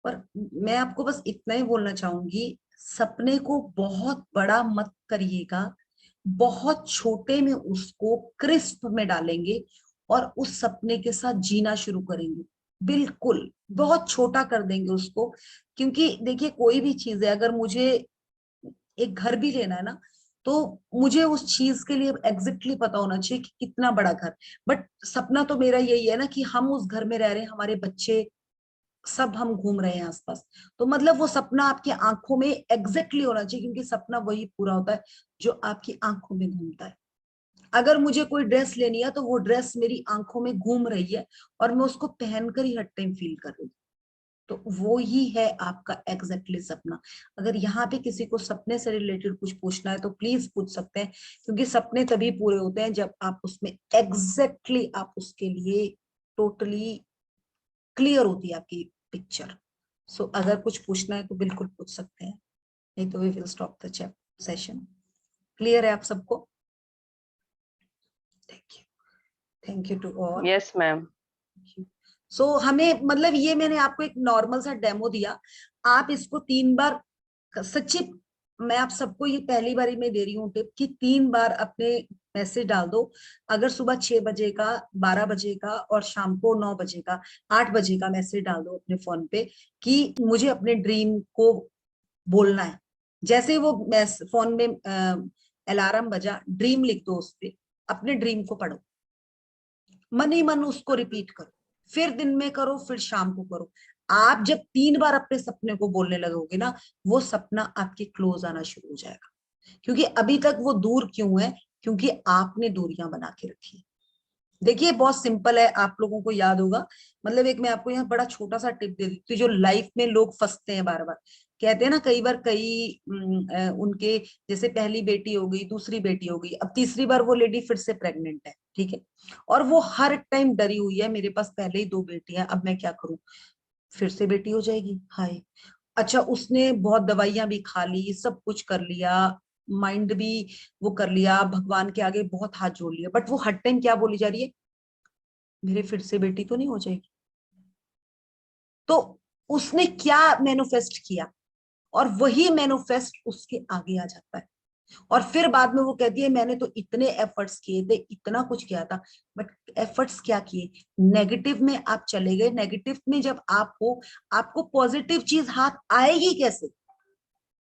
और मैं आपको बस इतना ही बोलना चाहूंगी, सपने को बहुत बड़ा मत करिएगा, बहुत छोटे में उसको क्रिस्प में डालेंगे और उस सपने के साथ जीना शुरू करेंगे। बिल्कुल बहुत छोटा कर देंगे उसको, क्योंकि देखिए कोई भी चीज है, अगर मुझे एक घर भी लेना है ना, तो मुझे उस चीज के लिए एग्जैक्टली पता होना चाहिए कि कितना बड़ा घर। बट सपना तो मेरा यही है ना कि हम उस घर में रह रहे हैं, हमारे बच्चे सब हम घूम रहे हैं आसपास। तो मतलब वो सपना आपकी आंखों में एग्जैक्टली होना चाहिए, क्योंकि सपना वही पूरा होता है जो आपकी आंखों में घूमता है। अगर मुझे कोई ड्रेस लेनी है तो वो ड्रेस मेरी आंखों में घूम रही है और मैं उसको पहनकर ही हर टाइम फील कर रही हूँ। तो वो ही है आपका एग्जैक्टली सपना। अगर यहाँ पे किसी को सपने से रिलेटेड कुछ पूछना है तो प्लीज पूछ सकते हैं, क्योंकि सपने तभी पूरे होते हैं जब आप उसमें एग्जैक्टली आप उसके लिए टोटली क्लियर होती है आपकी पिक्चर। सो अगर कुछ पूछना है तो बिल्कुल पूछ सकते हैं, नहीं तो we will stop the session. Clear है आप सबको? Thank you to all. Yes ma'am. So हमें मतलब ये मैंने आपको एक नॉर्मल सा डेमो दिया, आप इसको 3 बार, सच्ची मैं आप सबको ये पहली बारी में दे रही हूँ टिप कि 3 बार अपने मैसेज डाल दो। अगर सुबह 6 बजे का, 12 बजे का और शाम को 9 बजे का, 8 बजे का मैसेज डाल दो अपने फोन पे कि मुझे अपने ड्रीम को बोलना है। जैसे वो फोन में अलार्म बजा, ड्रीम लिख दो उस पे, अपने ड्रीम को पढ़ो, मन ही मन उसको रिपीट करो, फिर दिन में करो, फिर शाम को करो। आप जब 3 बार अपने सपने को बोलने लगोगे ना, वो सपना आपके क्लोज आना शुरू हो जाएगा। क्योंकि अभी तक वो दूर क्यों है? क्योंकि आपने दूरियां बना के रखी है। देखिए बहुत सिंपल है, आप लोगों को याद होगा, मतलब एक मैं आपको यहाँ बड़ा छोटा सा टिप दे देती हूँ, जो लाइफ में लोग फंसते हैं बार बार। कहते हैं ना कई बार उनके जैसे पहली बेटी हो गई, दूसरी बेटी हो गई, अब तीसरी बार वो लेडी फिर से प्रेग्नेंट है, ठीक है, और वो हर टाइम डरी हुई है, मेरे पास पहले ही 2 बेटियां, अब मैं क्या करूं, फिर से बेटी हो जाएगी, हाय। अच्छा उसने बहुत दवाइयां भी खा ली, सब कुछ कर लिया, माइंड भी वो कर लिया, भगवान के आगे बहुत हाथ जोड़ लिया, बट वो हर टाइम क्या बोली जा रही है, मेरे फिर से बेटी तो नहीं हो जाएगी। तो उसने क्या मैनिफेस्ट किया, और वही मैनिफेस्ट उसके आगे आ जाता है। और फिर बाद में वो कहती है मैंने तो इतने एफर्ट्स किए थे, इतना कुछ किया था, बट एफर्ट्स क्या किए, नेगेटिव में आप चले गए। नेगेटिव में जब आप हो, आपको पॉजिटिव चीज हाथ आएगी कैसे?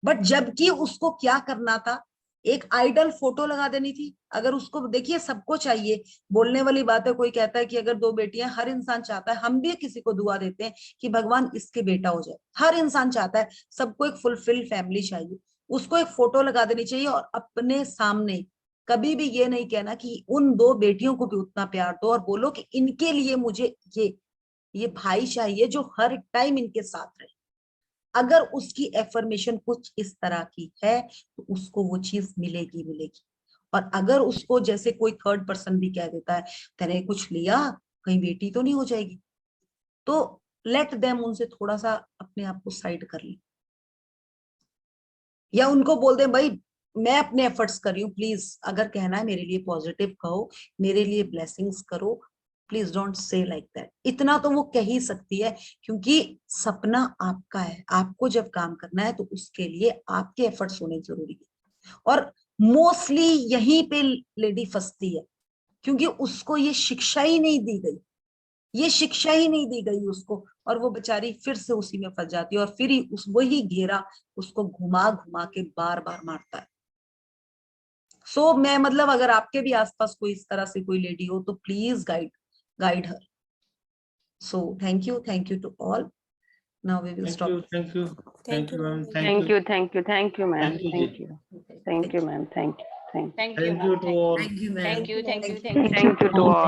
बट जबकि उसको क्या करना था, एक आइडल फोटो लगा देनी थी। अगर उसको देखिए, सबको चाहिए, बोलने वाली बात है, कोई कहता है कि अगर 2 बेटियां, हर इंसान चाहता है, हम भी किसी को दुआ देते हैं कि भगवान इसके बेटा हो जाए, हर इंसान चाहता है, सबको एक फुलफिल फैमिली चाहिए। उसको एक फोटो लगा देनी चाहिए और अपने सामने कभी भी ये नहीं कहना कि उन 2 बेटियों को भी उतना प्यार दो, और बोलो कि इनके लिए मुझे ये भाई चाहिए जो हर टाइम इनके साथ रहे। अगर उसकी एफर्मेशन कुछ इस तरह की है तो उसको वो चीज मिलेगी मिलेगी। और अगर उसको जैसे कोई थर्ड पर्सन भी कह देता है तेने कुछ लिया, कहीं बेटी तो नहीं हो जाएगी, तो लेट देम, उनसे थोड़ा सा अपने आप को साइड कर ले, या उनको बोल दे भाई मैं अपने एफर्ट्स कर रही हूँ, प्लीज अगर कहना है मेरे लिए पॉजिटिव कहो, मेरे लिए ब्लेसिंग्स करो, please don't say like that. इतना तो वो कह ही सकती है, क्योंकि सपना आपका है, आपको जब काम करना है तो उसके लिए आपके एफर्ट्स होने जरूरी है। और मोस्टली यहीं पे लेडी फंसती है, क्योंकि उसको ये शिक्षा ही नहीं दी गई, ये शिक्षा ही नहीं दी गई उसको, और वो बेचारी फिर से उसी में फंस जाती है, और फिर ही वही घेरा उसको घुमा घुमा के बार बार मारता है। सो मैं मतलब अगर आपके भी आसपास कोई इस तरह से कोई लेडी हो तो please guide her. So thank you to all. Now we will stop. Thank you ma'am, thank you thank you thank you ma'am, Thank you, thank जी। You thank you ma'am, thank you Thank you, thank you ma'am. To all. Thank you, ma'am. Thank you. Thank you to all.